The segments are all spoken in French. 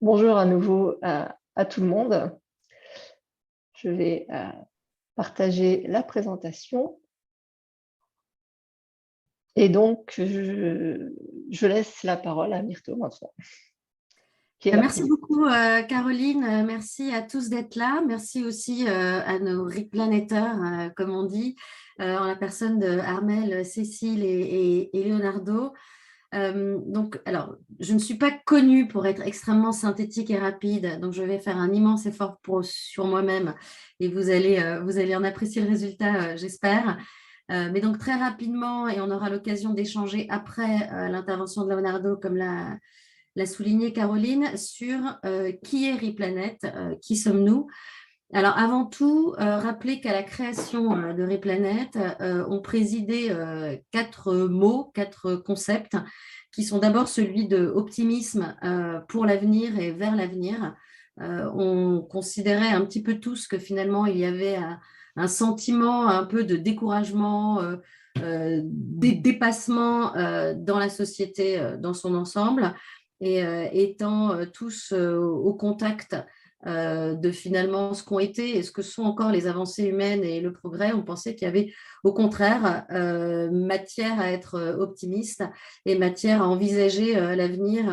Bonjour à nouveau à tout le monde. Je vais partager la présentation. Et donc, je laisse la parole à Myrto maintenant, qui est la Merci présidente. beaucoup, Caroline. Merci à tous d'être là. Merci aussi à nos replanetteurs, comme on dit, en la personne de Armel, Cécile et Leonardo. Alors, je ne suis pas connue pour être extrêmement synthétique et rapide, donc je vais faire un immense effort sur moi-même et vous allez en apprécier le résultat, j'espère. Mais donc très rapidement, et on aura l'occasion d'échanger après l'intervention de Leonardo, comme l'a souligné Caroline, sur qui est Replanet, qui sommes-nous. Alors, avant tout, rappeler qu'à la création de Replanet, ont présidé quatre mots, quatre concepts, qui sont d'abord celui de optimisme pour l'avenir et vers l'avenir. On considérait un petit peu tous que finalement, il y avait un sentiment un peu de découragement, des dépassements dans la société dans son ensemble. Et étant tous au contact de finalement ce qu'ont été et ce que sont encore les avancées humaines et le progrès, on pensait qu'il y avait au contraire matière à être optimiste et matière à envisager l'avenir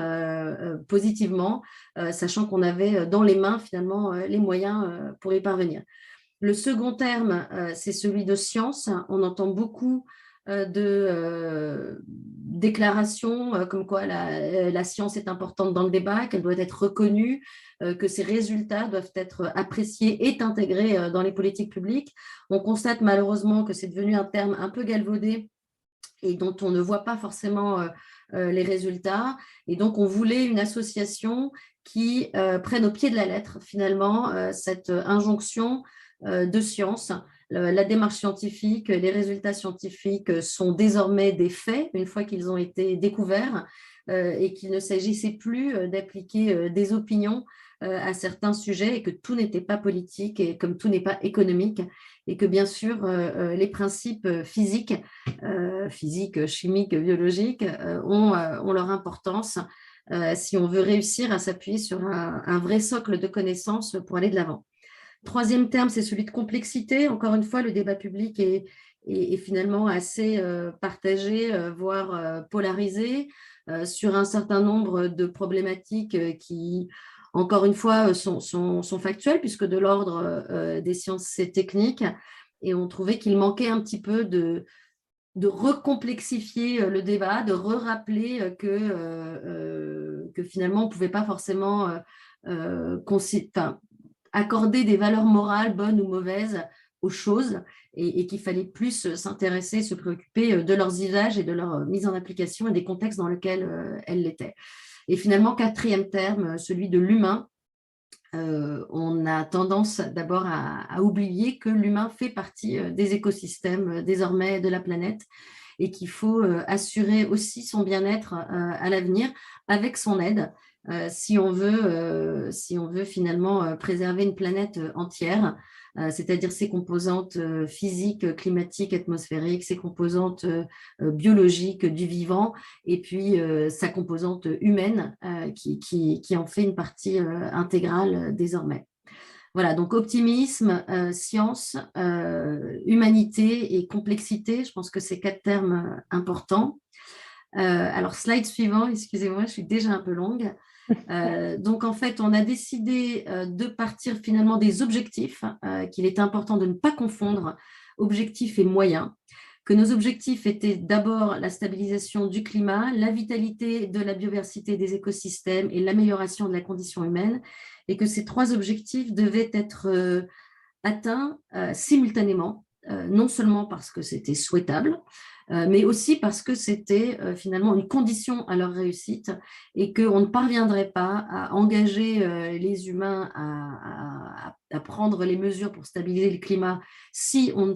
positivement, sachant qu'on avait dans les mains finalement les moyens pour y parvenir. Le second terme, c'est celui de science. On entend beaucoup de déclarations comme quoi la science est importante dans le débat, qu'elle doit être reconnue, que ses résultats doivent être appréciés et intégrés dans les politiques publiques. On constate malheureusement que c'est devenu un terme un peu galvaudé et dont on ne voit pas forcément les résultats. Et donc, on voulait une association qui prenne au pied de la lettre, finalement, cette injonction de science. La démarche scientifique, les résultats scientifiques sont désormais des faits, une fois qu'ils ont été découverts, et qu'il ne s'agissait plus d'appliquer des opinions à certains sujets et que tout n'était pas politique et comme tout n'est pas économique et que bien sûr les principes physiques, chimiques, biologiques ont leur importance si on veut réussir à s'appuyer sur un vrai socle de connaissances pour aller de l'avant. Troisième terme, c'est celui de complexité. Encore une fois, le débat public est finalement assez partagé, voire polarisé sur un certain nombre de problématiques qui, encore une fois, sont factuelles, puisque de l'ordre des sciences techniques. Et on trouvait qu'il manquait un petit peu de recomplexifier le débat, de re-rappeler que finalement, on ne pouvait pas forcément accorder des valeurs morales, bonnes ou mauvaises, aux choses et qu'il fallait plus s'intéresser, se préoccuper de leurs usages et de leur mise en application et des contextes dans lesquels elles l'étaient. Et finalement, quatrième terme, celui de l'humain. On a tendance d'abord à oublier que l'humain fait partie des écosystèmes désormais de la planète et qu'il faut assurer aussi son bien-être à l'avenir avec son aide si on veut finalement préserver une planète entière, c'est-à-dire ses composantes physiques, climatiques, atmosphériques, ses composantes biologiques du vivant et puis sa composante humaine qui en fait une partie intégrale désormais. Voilà, donc optimisme, science, humanité et complexité, je pense que c'est quatre termes importants. Alors, slide suivant, excusez-moi, je suis déjà un peu longue. Donc, en fait, on a décidé de partir finalement des objectifs, qu'il est important de ne pas confondre objectifs et moyens, que nos objectifs étaient d'abord la stabilisation du climat, la vitalité de la biodiversité des écosystèmes et l'amélioration de la condition humaine, et que ces trois objectifs devaient être atteints simultanément, non seulement parce que c'était souhaitable, mais aussi parce que c'était finalement une condition à leur réussite et qu'on ne parviendrait pas à engager les humains à prendre les mesures pour stabiliser le climat si on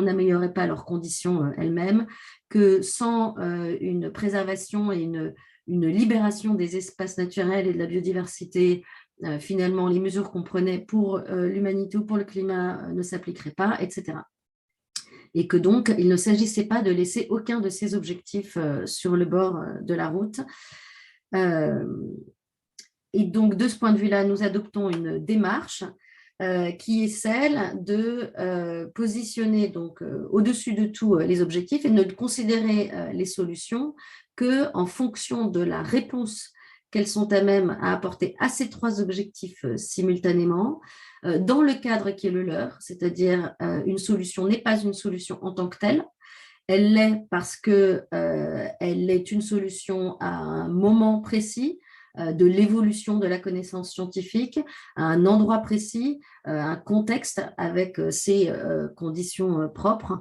n'améliorait pas leurs conditions elles-mêmes, que sans une préservation et une libération des espaces naturels et de la biodiversité, finalement, les mesures qu'on prenait pour l'humanité ou pour le climat ne s'appliqueraient pas, etc. Et que donc, il ne s'agissait pas de laisser aucun de ces objectifs sur le bord de la route. Et donc, de ce point de vue-là, nous adoptons une démarche qui est celle de positionner donc, au-dessus de tout les objectifs et de ne considérer les solutions qu'en fonction de la réponse qu'elles sont à même à apporter à ces 3 objectifs simultanément, dans le cadre qui est le leur, c'est-à-dire une solution n'est pas une solution en tant que telle, elle l'est parce qu'elle est une solution à un moment précis de l'évolution de la connaissance scientifique, à un endroit précis, un contexte avec ses conditions propres,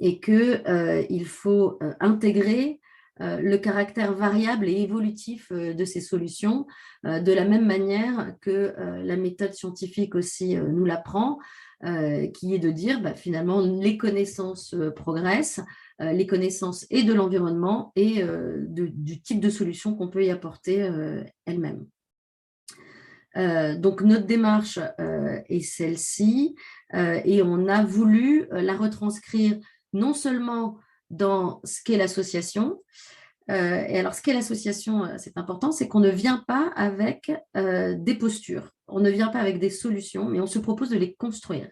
et qu'il faut intégrer le caractère variable et évolutif de ces solutions, de la même manière que la méthode scientifique aussi nous l'apprend, qui est de dire finalement les connaissances progressent, les connaissances et de l'environnement et du type de solution qu'on peut y apporter elle-même. Donc, notre démarche est celle-ci et on a voulu la retranscrire non seulement dans ce qu'est l'association. Et alors, ce qu'est l'association, c'est important, c'est qu'on ne vient pas avec des postures, on ne vient pas avec des solutions, mais on se propose de les construire.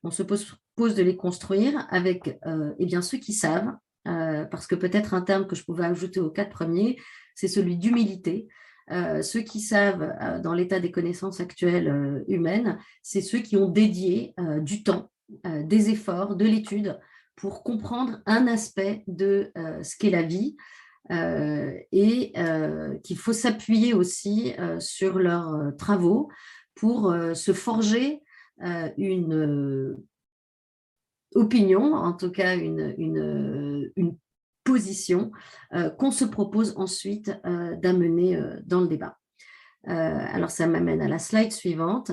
On se propose de les construire avec eh bien, ceux qui savent, parce que peut-être un terme que je pouvais ajouter aux 4 premiers, c'est celui d'humilité. Ceux qui savent, dans l'état des connaissances actuelles humaines, c'est ceux qui ont dédié du temps, des efforts, de l'étude pour comprendre un aspect de ce qu'est la vie, et qu'il faut s'appuyer aussi sur leurs travaux pour se forger une opinion, en tout cas une position qu'on se propose ensuite d'amener dans le débat. Alors, ça m'amène à la slide suivante,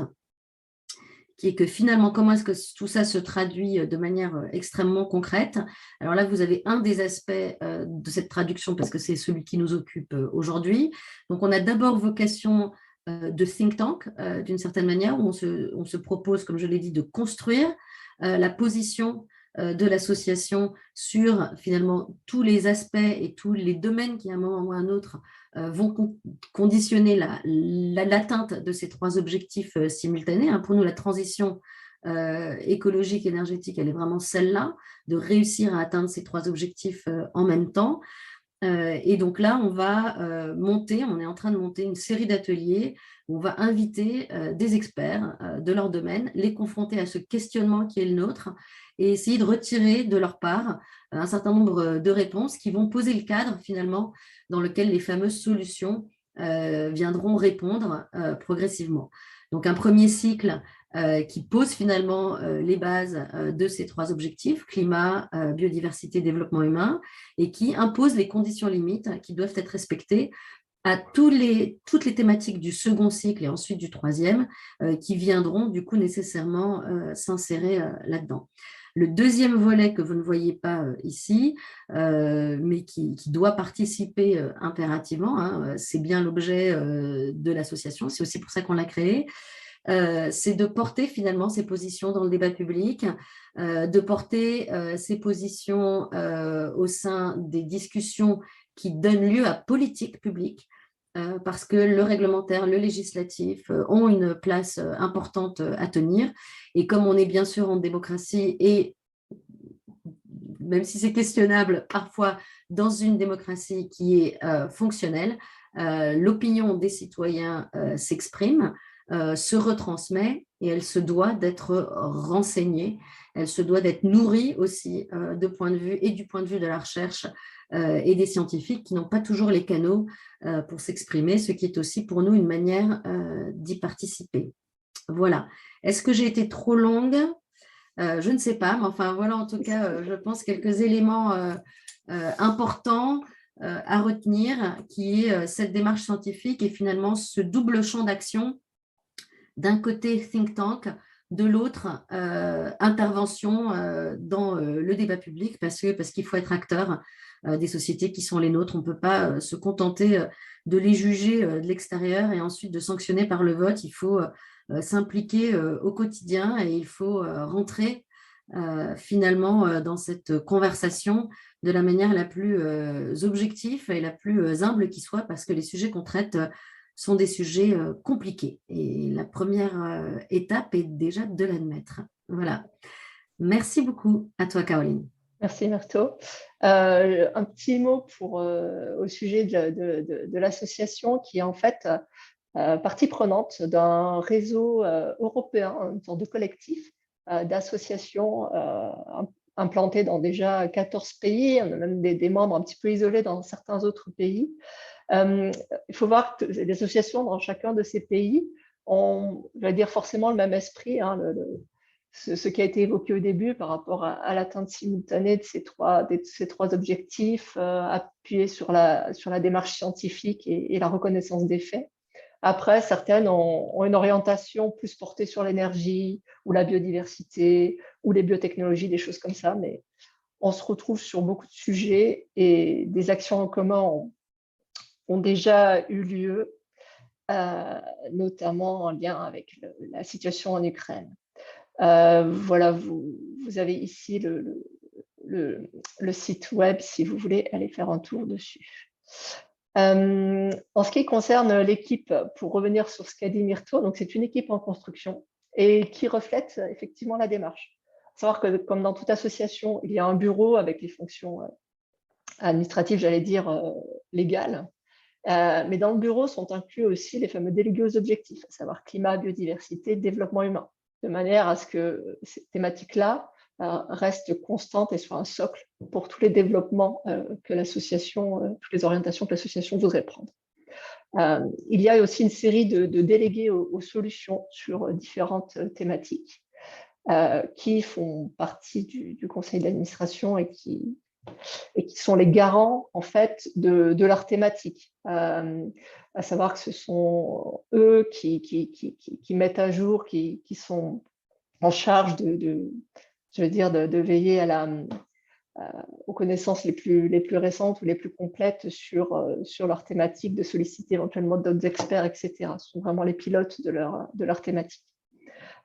qui est que finalement, comment est-ce que tout ça se traduit de manière extrêmement concrète? Alors là, vous avez un des aspects de cette traduction, parce que c'est celui qui nous occupe aujourd'hui. Donc, on a d'abord vocation de think tank, d'une certaine manière, où on se propose, comme je l'ai dit, de construire la position de l'association sur finalement tous les aspects et tous les domaines qui, à un moment ou à un autre, vont conditionner l'atteinte de ces 3 objectifs simultanés. Pour nous, la transition écologique, énergétique, elle est vraiment celle-là, de réussir à atteindre ces 3 objectifs en même temps. Et donc là, on est en train de monter une série d'ateliers où on va inviter des experts de leur domaine, les confronter à ce questionnement qui est le nôtre et essayer de retirer de leur part un certain nombre de réponses qui vont poser le cadre finalement dans lequel les fameuses solutions viendront répondre progressivement. Donc un premier cycle qui pose finalement les bases de ces 3 objectifs, climat, biodiversité, développement humain, et qui impose les conditions limites qui doivent être respectées à toutes les thématiques du second cycle et ensuite du 3e, qui viendront du coup nécessairement s'insérer là-dedans. Le deuxième volet que vous ne voyez pas ici, mais qui doit participer impérativement, c'est bien l'objet de l'association, c'est aussi pour ça qu'on l'a créée, c'est de porter finalement ces positions dans le débat public, de porter ces positions au sein des discussions qui donnent lieu à politique publique, parce que le réglementaire, le législatif ont une place importante à tenir. Et comme on est bien sûr en démocratie, et même si c'est questionnable parfois dans une démocratie qui est fonctionnelle, l'opinion des citoyens s'exprime, se retransmet et elle se doit d'être renseignée, elle se doit d'être nourrie aussi du point de vue de la recherche et des scientifiques qui n'ont pas toujours les canaux pour s'exprimer, ce qui est aussi pour nous une manière d'y participer. Voilà. Est-ce que j'ai été trop longue ? Je ne sais pas, mais enfin voilà en tout cas, je pense quelques éléments importants à retenir, qui est cette démarche scientifique et finalement ce double champ d'action. D'un côté, think tank, de l'autre, intervention dans le débat public, parce qu'il faut être acteur des sociétés qui sont les nôtres. On ne peut pas se contenter de les juger de l'extérieur et ensuite de sanctionner par le vote. Il faut s'impliquer au quotidien et il faut rentrer finalement dans cette conversation de la manière la plus objective et la plus humble qui soit, parce que les sujets qu'on traite sont des sujets compliqués. Et la première étape est déjà de l'admettre. Voilà. Merci beaucoup à toi, Caroline. Merci, Myrto. Un petit mot au sujet de l'association qui est en fait partie prenante d'un réseau européen, une sorte de collectif d'associations implantées dans déjà 14 pays. On a même des membres un petit peu isolés dans certains autres pays. Il faut voir que les associations dans chacun de ces pays ont, je vais dire, forcément le même esprit, hein, ce qui a été évoqué au début par rapport à l'atteinte simultanée de ces trois objectifs, appuyés sur la démarche scientifique et la reconnaissance des faits. Après, certaines ont une orientation plus portée sur l'énergie ou la biodiversité ou les biotechnologies, des choses comme ça, mais on se retrouve sur beaucoup de sujets et des actions en commun ont déjà eu lieu, notamment en lien avec la situation en Ukraine. Voilà, vous avez ici le site web si vous voulez aller faire un tour dessus. En ce qui concerne l'équipe, pour revenir sur ce qu'a dit Myrto, donc c'est une équipe en construction et qui reflète effectivement la démarche. Il faut savoir que comme dans toute association, il y a un bureau avec les fonctions administratives, j'allais dire légales, mais dans le bureau sont inclus aussi les fameux délégués aux objectifs, à savoir climat, biodiversité, développement humain, de manière à ce que ces thématiques-là restent constantes et soient un socle pour tous les développements que l'association, toutes les orientations que l'association voudrait prendre. Il y a aussi une série de délégués aux solutions sur différentes thématiques qui font partie du conseil d'administration et qui sont les garants en fait de leur thématique. À savoir que ce sont eux qui mettent à jour, qui sont en charge je veux dire, de veiller aux connaissances les plus récentes ou les plus complètes sur leur thématique, de solliciter éventuellement d'autres experts, etc. Ce sont vraiment les pilotes de leur thématique.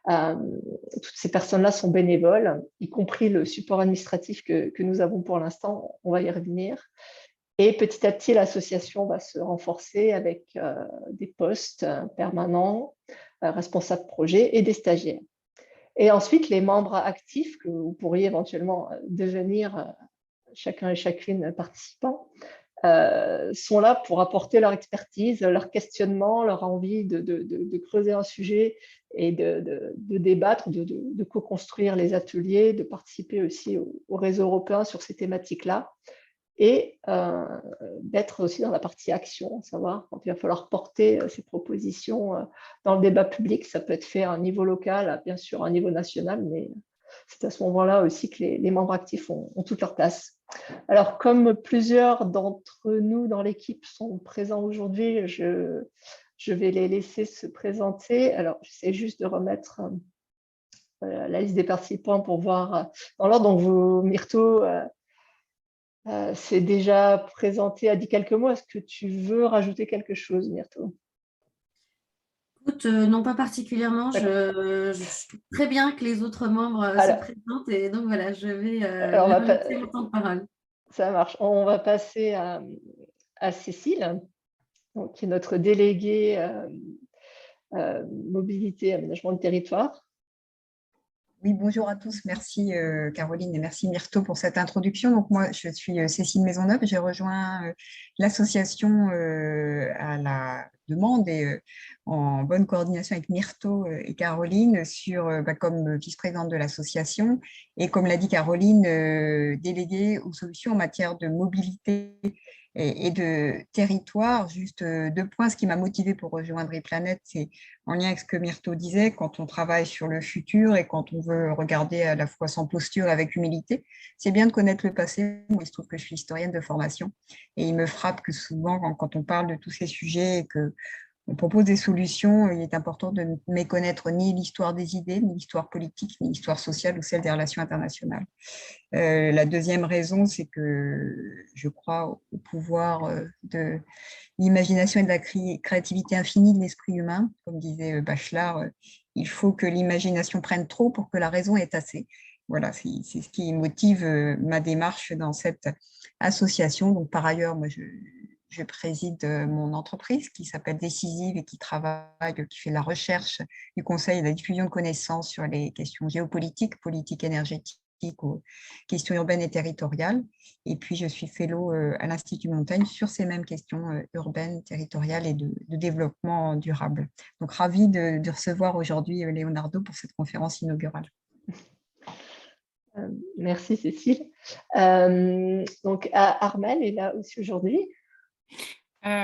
Toutes ces personnes-là sont bénévoles, y compris le support administratif que nous avons pour l'instant, on va y revenir. Et petit à petit, l'association va se renforcer avec des postes permanents, responsables projet et des stagiaires. Et ensuite, les membres actifs que vous pourriez éventuellement devenir chacun et chacune participant sont là pour apporter leur expertise, leur questionnement, leur envie de creuser un sujet et de débattre, de co-construire les ateliers, de participer aussi au réseau européen sur ces thématiques-là et d'être aussi dans la partie action, savoir quand il va falloir porter ces propositions dans le débat public. Ça peut être fait à un niveau local, bien sûr à un niveau national, mais c'est à ce moment-là aussi que les membres actifs ont toute leur place. Alors, comme plusieurs d'entre nous dans l'équipe sont présents aujourd'hui, je vais les laisser se présenter. Alors, j'essaie juste de remettre la liste des participants pour voir dans l'ordre. Donc, Myrto s'est déjà présenté, a dit quelques mots. Est-ce que tu veux rajouter quelque chose, Myrto? Écoute, non, pas particulièrement. Je trouve très bien que les autres membres se présentent et donc voilà, je vais laisser mon temps de parole. Ça marche. On va passer à Cécile, donc, qui est notre déléguée mobilité, aménagement du territoire. Oui, bonjour à tous. Merci Caroline et merci Myrto pour cette introduction. Donc moi, je suis Cécile Maisonneuve. J'ai rejoint l'association à la demande et en bonne coordination avec Myrto et Caroline comme vice-présidente de l'association et comme l'a dit Caroline, déléguée aux solutions en matière de mobilité et de territoire. Juste 2 points. Ce qui m'a motivée pour rejoindre ePlanet, c'est en lien avec ce que Myrto disait, quand on travaille sur le futur et quand on veut regarder à la fois sans posture et avec humilité, c'est bien de connaître le passé. Moi, il se trouve que je suis historienne de formation et il me frappe que souvent, quand on parle de tous ces sujets et qu'on propose des solutions, il est important de ne méconnaître ni l'histoire des idées, ni l'histoire politique, ni l'histoire sociale ou celle des relations internationales. La deuxième raison, c'est que je crois au pouvoir de l'imagination et de la créativité infinie de l'esprit humain. Comme disait Bachelard, il faut que l'imagination prenne trop pour que la raison ait assez. Voilà, c'est ce qui motive ma démarche dans cette association. Donc, par ailleurs, moi, je préside mon entreprise qui s'appelle Décisive et qui fait de la recherche, du conseil et de la diffusion de connaissances sur les questions géopolitiques, politiques, énergétiques ou questions urbaines et territoriales. Et puis, je suis fellow à l'Institut Montaigne sur ces mêmes questions urbaines, territoriales et de développement durable. Donc, ravie de recevoir aujourd'hui Leonardo pour cette conférence inaugurale. Merci Cécile. Donc Armelle est là aussi aujourd'hui.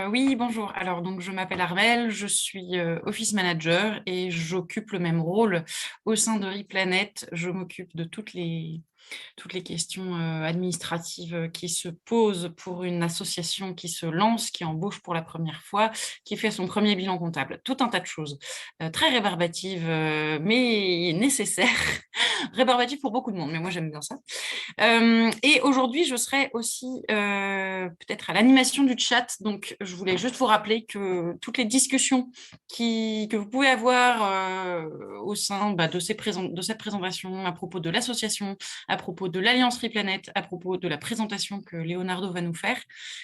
Oui, bonjour. Alors, donc, je m'appelle Armelle, je suis Office Manager et j'occupe le même rôle au sein de Replanet. Je m'occupe de toutes les questions administratives qui se posent pour une association qui se lance, qui embauche pour la première fois, qui fait son premier bilan comptable. Tout un tas de choses très rébarbatives, mais nécessaires. Rébarbatives pour beaucoup de monde, mais moi j'aime bien ça. Et aujourd'hui, je serai aussi peut-être à l'animation du chat. Donc, je voulais juste vous rappeler que toutes les discussions que vous pouvez avoir au sein de cette présentation à propos de l'association, à propos de l'Alliance Replanet, à propos de la présentation que Leonardo va nous faire,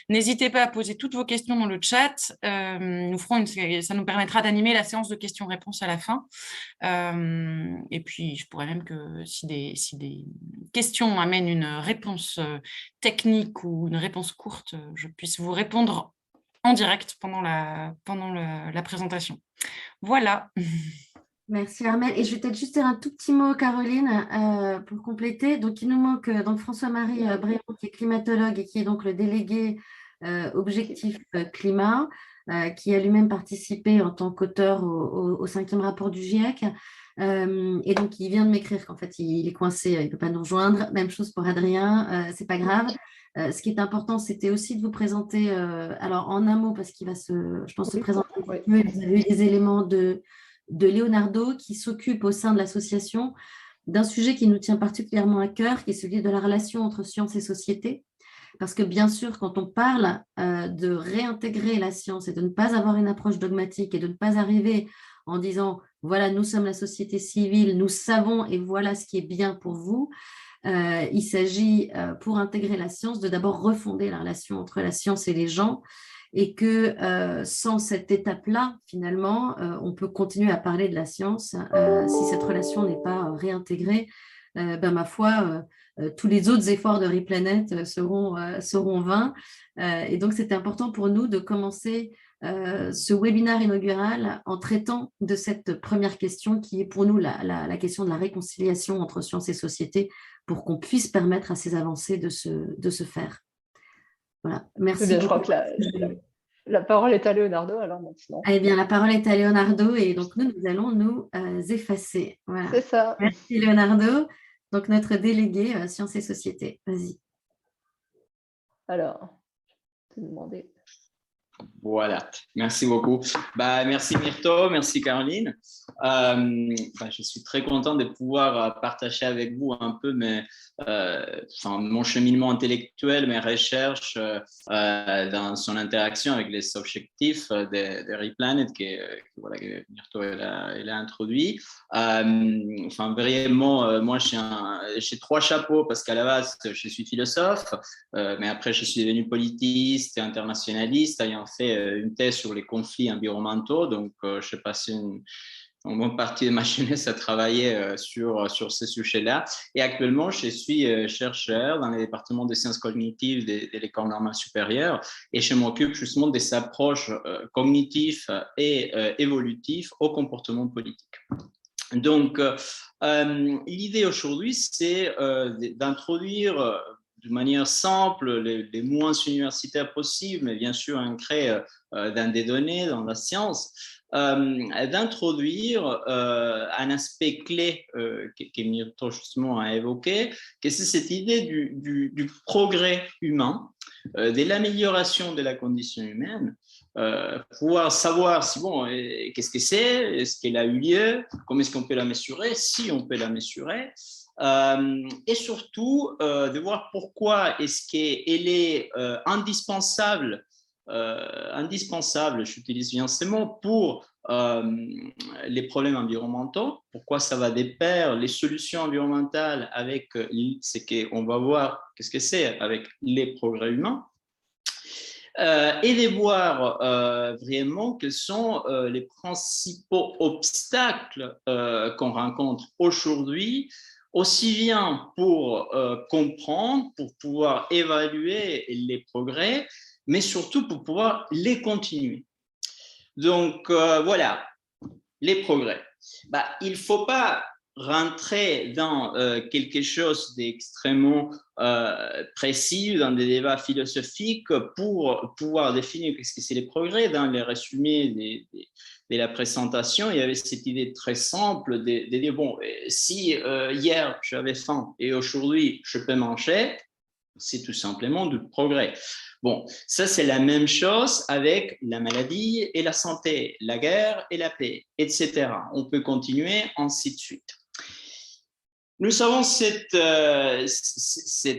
n'hésitez pas à poser toutes vos questions dans le chat. Ça nous permettra d'animer la séance de questions-réponses à la fin. Et puis, je pourrais même que si des questions amènent une réponse technique ou une réponse courte, je puisse vous répondre en direct pendant la présentation. Voilà. Merci Armelle. Et je vais peut-être juste dire un tout petit mot, Caroline, pour compléter. Donc, il nous manque donc François-Marie Bréon, qui est climatologue et qui est donc le délégué objectif climat, qui a lui-même participé en tant qu'auteur au 5e rapport du GIEC. Et donc, il vient de m'écrire qu'en fait, il est coincé, il ne peut pas nous rejoindre. Même chose pour Adrien, c'est pas grave. Ce qui est important, c'était aussi de vous présenter, alors en un mot, parce qu'il va je pense, se présenter un petit peu. Vous avez eu des éléments de Leonardo qui s'occupe au sein de l'association d'un sujet qui nous tient particulièrement à cœur, qui est celui de la relation entre science et société. Parce que bien sûr, quand on parle de réintégrer la science et de ne pas avoir une approche dogmatique et de ne pas arriver en disant « voilà, nous sommes la société civile, nous savons et voilà ce qui est bien pour vous », il s'agit, pour intégrer la science, de d'abord refonder la relation entre la science et les gens, et que sans cette étape-là, finalement, on peut continuer à parler de la science si cette relation n'est pas réintégrée. Ma foi, tous les autres efforts de Replanet seront vains. Et donc, c'était important pour nous de commencer ce webinaire inaugural en traitant de cette première question qui est pour nous la question de la réconciliation entre science et société pour qu'on puisse permettre à ces avancées de se faire. Voilà, merci. Bien, je crois que la parole est à Leonardo alors maintenant. Eh bien, la parole est à Leonardo et donc nous allons nous effacer. Voilà. C'est ça. Merci Leonardo. Donc notre délégué Sciences et Société. Vas-y. Alors, je vais te demander. Voilà, merci beaucoup. Merci Myrto, merci Caroline. Je suis très content de pouvoir partager avec vous un peu mon cheminement intellectuel, mes recherches dans son interaction avec les objectifs de Replanet que Myrto elle a introduit. Brièvement, moi j'ai 3 chapeaux parce qu'à la base je suis philosophe, mais après je suis devenu politiste et internationaliste ayant fait une thèse sur les conflits environnementaux. Donc, j'ai passé une bonne partie de ma jeunesse à travailler sur ces sujets-là. Et actuellement, je suis chercheur dans le département des sciences cognitives de l'École normale supérieure et je m'occupe justement des approches cognitives et évolutives au comportement politique. Donc, l'idée aujourd'hui, c'est d'introduire de manière simple, les moins universitaires possibles, mais bien sûr ancrés dans des données, dans la science, d'introduire un aspect clé que Myrto justement a évoqué, que c'est cette idée du progrès humain, de l'amélioration de la condition humaine, pouvoir savoir si qu'est-ce que c'est, est-ce qu'elle a eu lieu, comment est-ce qu'on peut la mesurer, si on peut la mesurer. Et surtout de voir pourquoi est-ce qu'elle est indispensable, j'utilise bien ces mots, pour les problèmes environnementaux, pourquoi ça va de pair les solutions environnementales avec ce qu'on va voir, qu'est-ce que c'est avec les progrès humains. et de voir vraiment quels sont les principaux obstacles qu'on rencontre aujourd'hui, aussi bien pour comprendre, pour pouvoir évaluer les progrès, mais surtout pour pouvoir les continuer. Donc voilà, les progrès. Il ne faut pas rentrer dans quelque chose d'extrêmement précis, dans des débats philosophiques pour pouvoir définir ce que c'est les progrès. Dans les résumés de la présentation, il y avait cette idée très simple de dire, bon, si hier j'avais faim et aujourd'hui je peux manger, c'est tout simplement du progrès. Bon, ça c'est la même chose avec la maladie et la santé, la guerre et la paix, etc. On peut continuer ainsi de suite. Nous avons cette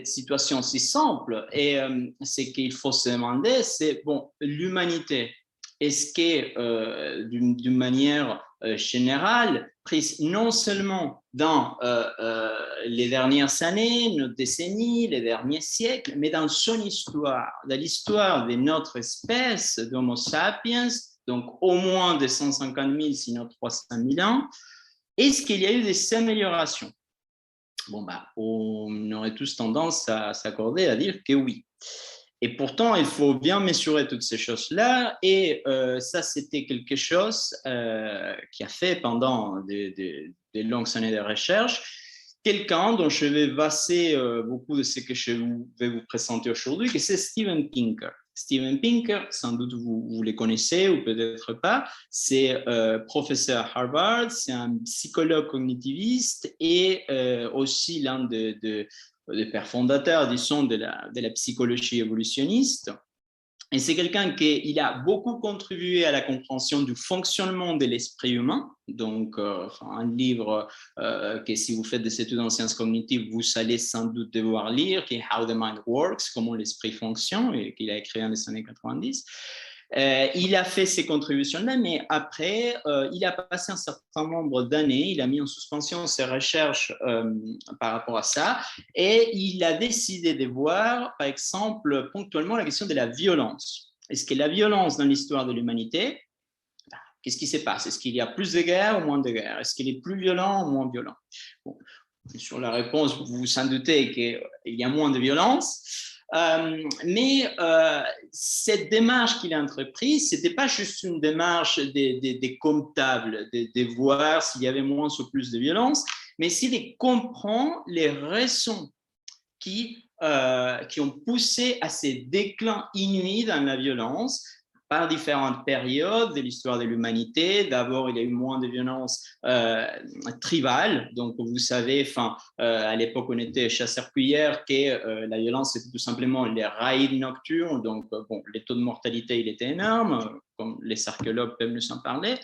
situation si simple et ce qu'il faut se demander, c'est, bon, l'humanité, est-ce que d'une manière générale, prise non seulement dans les dernières années, nos décennies, les derniers siècles, mais dans son histoire, dans l'histoire de notre espèce d'Homo sapiens, donc au moins de 150 000, sinon 300 000 ans, est-ce qu'il y a eu des améliorations? Bon, on aurait tous tendance à s'accorder à dire que oui. Et pourtant, il faut bien mesurer toutes ces choses-là. Et ça, c'était quelque chose qui a fait pendant des longues années de recherche quelqu'un dont je vais passer beaucoup de ce que je vais vous présenter aujourd'hui, que c'est Steven Pinker. Steven Pinker, sans doute vous les connaissez ou peut-être pas, c'est professeur à Harvard, c'est un psychologue cognitiviste et aussi l'un des pères fondateurs, disons, de la psychologie évolutionniste. Et c'est quelqu'un qui a beaucoup contribué à la compréhension du fonctionnement de l'esprit humain. Donc, un livre que si vous faites des études en sciences cognitives, vous allez sans doute devoir lire, qui est How the Mind Works, comment l'esprit fonctionne, et qu'il a écrit dans les années 90. Il a fait ces contributions-là, mais après, il a passé un certain nombre d'années, il a mis en suspension ses recherches par rapport à ça, et il a décidé de voir, par exemple, ponctuellement la question de la violence. Est-ce que la violence dans l'histoire de l'humanité, qu'est-ce qui se passe? Est-ce qu'il y a plus de guerres ou moins de guerres? Est-ce qu'il est plus violent ou moins violent? Bon, sur la réponse, vous vous en doutez qu'il y a moins de violence. Mais cette démarche qu'il a entreprise, ce n'était pas juste une démarche des comptables, de voir s'il y avait moins ou plus de violence, mais aussi de comprendre les raisons qui ont poussé à ces déclins inouïs dans la violence par différentes périodes de l'histoire de l'humanité. D'abord, il y a eu moins de violences tribales. Donc, vous savez, à l'époque, on était chasseurs-cueilleurs, que la violence, c'était tout simplement les raids nocturnes. Donc, les taux de mortalité, il était énorme, comme les archéologues peuvent nous en parler.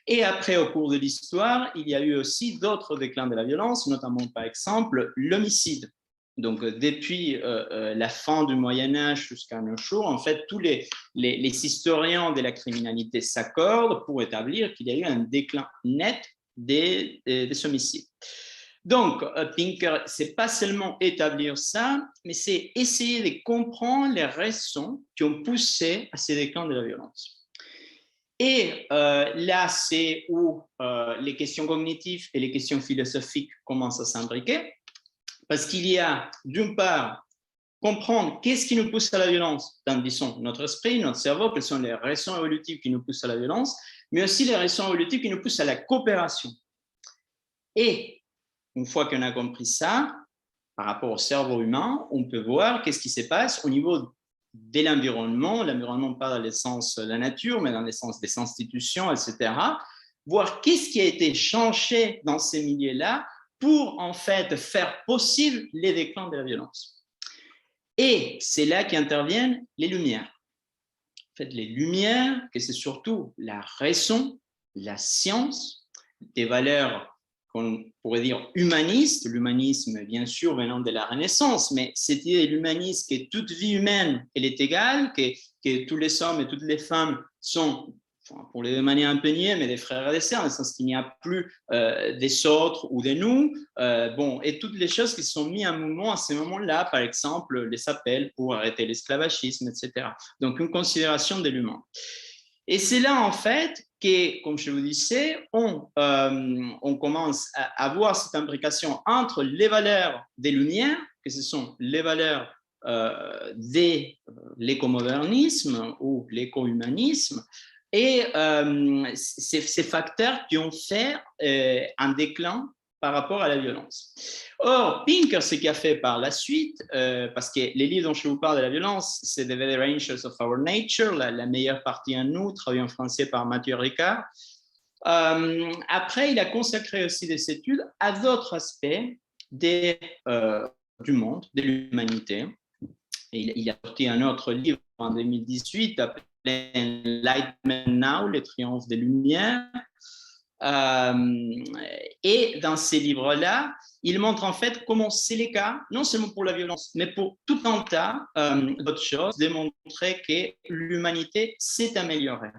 Et après, au cours de l'histoire, il y a eu aussi d'autres déclins de la violence, notamment, par exemple, l'homicide. Donc, depuis la fin du Moyen-Âge jusqu'à nos jours, en fait, tous les historiens de la criminalité s'accordent pour établir qu'il y a eu un déclin net des homicides. Donc, Pinker, ce n'est pas seulement établir ça, mais c'est essayer de comprendre les raisons qui ont poussé à ces déclins de la violence. Et là, c'est où les questions cognitives et les questions philosophiques commencent à s'imbriquer. Parce qu'il y a, d'une part, comprendre qu'est-ce qui nous pousse à la violence dans, disons, notre esprit, notre cerveau, quelles sont les raisons évolutives qui nous poussent à la violence, mais aussi les raisons évolutives qui nous poussent à la coopération. Et une fois qu'on a compris ça, par rapport au cerveau humain, on peut voir qu'est-ce qui se passe au niveau de l'environnement, l'environnement pas dans le sens de la nature, mais dans le sens des institutions, etc., voir qu'est-ce qui a été changé dans ces milieux-là pour en fait faire possible les déclins de la violence. Et c'est là qu'interviennent les lumières. En fait, les lumières, que c'est surtout la raison, la science, des valeurs qu'on pourrait dire humanistes, l'humanisme bien sûr venant de la Renaissance, mais cette idée de l'humanisme que toute vie humaine, elle est égale, que tous les hommes et toutes les femmes sont pour les manier un peu niais, mais des frères et des sœurs, dans le sens qu'il n'y a plus des autres ou des nous, et toutes les choses qui sont mises en mouvement à ces moments-là, par exemple, les appels pour arrêter l'esclavagisme, etc. Donc, une considération de l'humain. Et c'est là, en fait, que, comme je vous disais, on commence à avoir cette imbrication entre les valeurs des Lumières, que ce sont les valeurs de l'écomodernisme ou l'éco-humanisme, et ces facteurs qui ont fait un déclin par rapport à la violence. Or, Pinker, ce qu'il a fait par la suite, parce que les livres dont je vous parle de la violence, c'est The Very Rangers of Our Nature, la meilleure partie en nous, traduit en français par Mathieu Ricard. Après, il a consacré aussi des études à d'autres aspects du monde, de l'humanité. Il a sorti un autre livre en 2018 appelé Enlightenment Now, les triomphes des Lumières. Et dans ces livres-là, il montre en fait comment c'est le cas, non seulement pour la violence, mais pour tout un tas d'autres choses, démontrer que l'humanité s'est améliorée.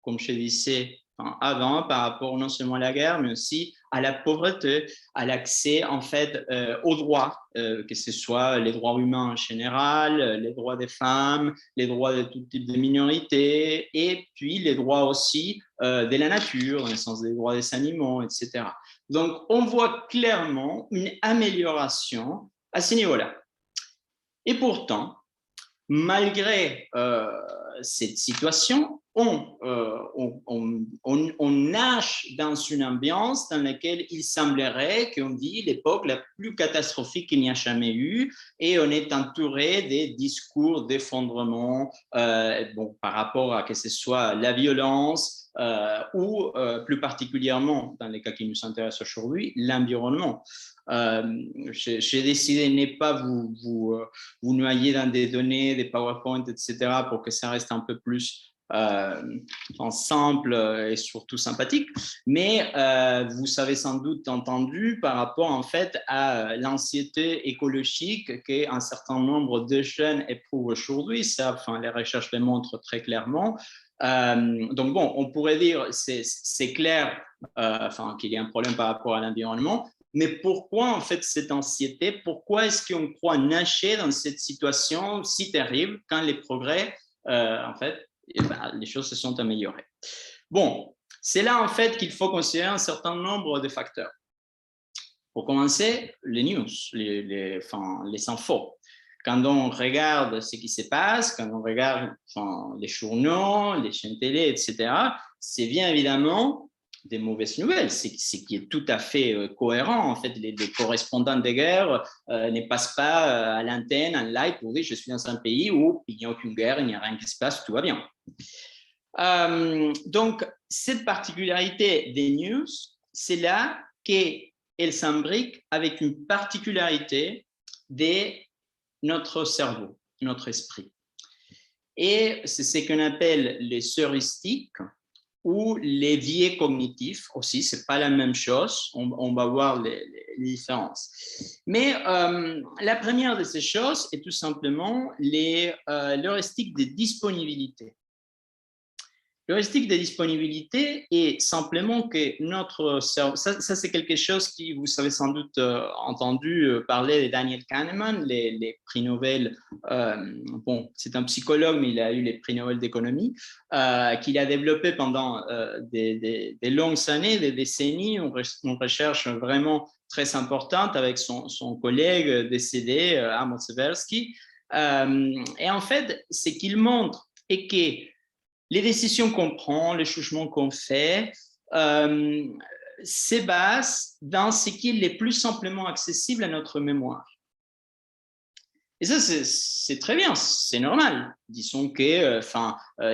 Comme je disais avant, par rapport non seulement à la guerre, mais aussi à la pauvreté, à l'accès en fait aux droits, que ce soit les droits humains en général, les droits des femmes, les droits de tout type de minorités, et puis les droits aussi de la nature, dans le sens des droits des animaux, etc. Donc, on voit clairement une amélioration à ce niveau-là. Et pourtant, malgré cette situation, on nage dans une ambiance dans laquelle il semblerait qu'on vit l'époque la plus catastrophique qu'il n'y a jamais eu, et on est entouré des discours d'effondrement par rapport à que ce soit la violence ou plus particulièrement, dans les cas qui nous intéressent aujourd'hui, l'environnement. J'ai décidé de ne pas vous noyer dans des données, des PowerPoint, etc., pour que ça reste un peu plus simple et surtout sympathique. Mais vous avez sans doute entendu par rapport en fait à l'anxiété écologique qu'un certain nombre de jeunes éprouvent aujourd'hui. Ça, les recherches le montrent très clairement. Donc bon, on pourrait dire c'est clair qu'il y a un problème par rapport à l'environnement. Mais pourquoi en fait cette anxiété? Pourquoi est-ce qu'on croit nager dans cette situation si terrible quand les progrès, en fait, les choses se sont améliorées? Bon, c'est là en fait qu'il faut considérer un certain nombre de facteurs. Pour commencer, les news, les infos. Quand on regarde ce qui se passe, quand on regarde les journaux, les chaînes télé, etc., c'est bien évidemment des mauvaises nouvelles, c'est qui est tout à fait cohérent. En fait, les correspondants de guerre ne passent pas à l'antenne, en live, pour dire je suis dans un pays où il n'y a aucune guerre, il n'y a rien qui se passe, tout va bien. Donc, cette particularité des news, c'est là qu'elle s'imbrique avec une particularité de notre cerveau, notre esprit. Et c'est ce qu'on appelle les heuristiques, ou les biais cognitifs aussi, ce n'est pas la même chose, on va voir les différences. Mais la première de ces choses est tout simplement l'heuristique de disponibilité. L'heuristique de disponibilité est simplement que notre cerveau, ça c'est quelque chose qui vous avez sans doute entendu parler de Daniel Kahneman, les prix Nobel. C'est un psychologue, mais il a eu les prix Nobel d'économie, qu'il a développé pendant des longues années, des décennies, une recherche vraiment très importante avec son collègue décédé, Amos Tversky. Et en fait, ce qu'il montre est que les décisions qu'on prend, les jugements qu'on fait, se basent dans ce qui est le plus simplement accessible à notre mémoire. Et ça, c'est très bien, c'est normal. Disons que,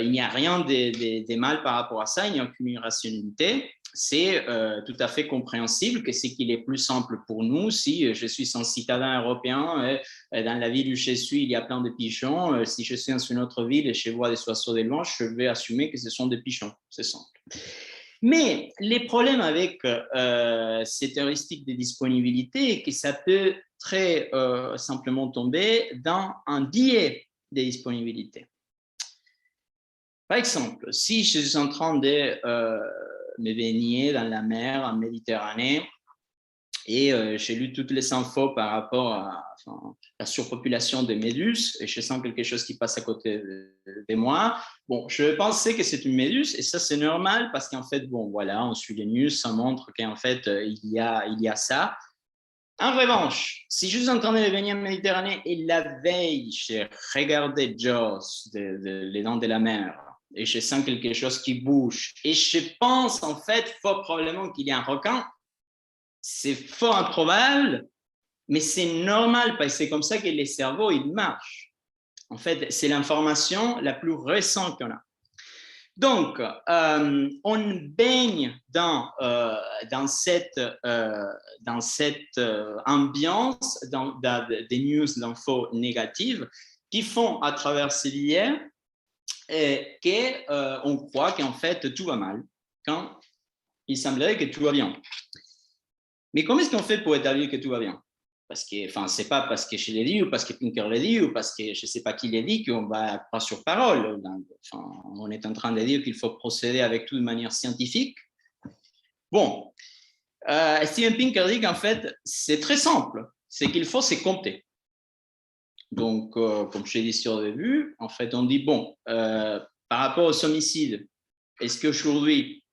il n'y a rien de mal par rapport à ça, il n'y a aucune irrationalité. C'est tout à fait compréhensible que c'est qu'il est plus simple pour nous. Si je suis un citadin européen, dans la ville où je suis, il y a plein de pigeons. Si je suis dans une autre ville et je vois des oiseaux de loin, je vais assumer que ce sont des pigeons. C'est simple. Mais les problèmes avec cette heuristique de disponibilité est que ça peut très simplement tomber dans un biais de disponibilité. Par exemple, si je suis en train de me baigner dans la mer en Méditerranée et j'ai lu toutes les infos par rapport à la surpopulation des méduses et je sens quelque chose qui passe à côté de moi, bon, je pensais que c'est une méduse et ça c'est normal parce qu'en fait, bon, voilà, on suit les news, ça montre qu'en fait, il y a ça. En revanche, si je suis en train de venir en Méditerranée et la veille, j'ai regardé Jaws, Les Dents de la Mer, et je sens quelque chose qui bouge, et je pense en fait fort probablement qu'il y a un requin, c'est fort improbable, mais c'est normal parce que c'est comme ça que les cerveaux, ils marchent. En fait, c'est l'information la plus récente qu'on a. Donc, on baigne dans cette ambiance des news d'infos négatives qui font à travers ces billets qu'on croit qu'en fait tout va mal, quand il semblerait que tout va bien. Mais comment est-ce qu'on fait pour établir que tout va bien? Parce que, enfin, c'est pas parce que je l'ai dit ou parce que Pinker l'a dit ou parce que je ne sais pas qui l'a dit qu'on va pas sur parole. Enfin, on est en train de dire qu'il faut procéder avec tout de manière scientifique. Bon, Steven Pinker dit qu'en fait, c'est très simple. C'est qu'il faut se compter. Donc, comme je l'ai dit sur le début, en fait, on dit, bon, par rapport aux homicides, est-ce qu'aujourd'hui,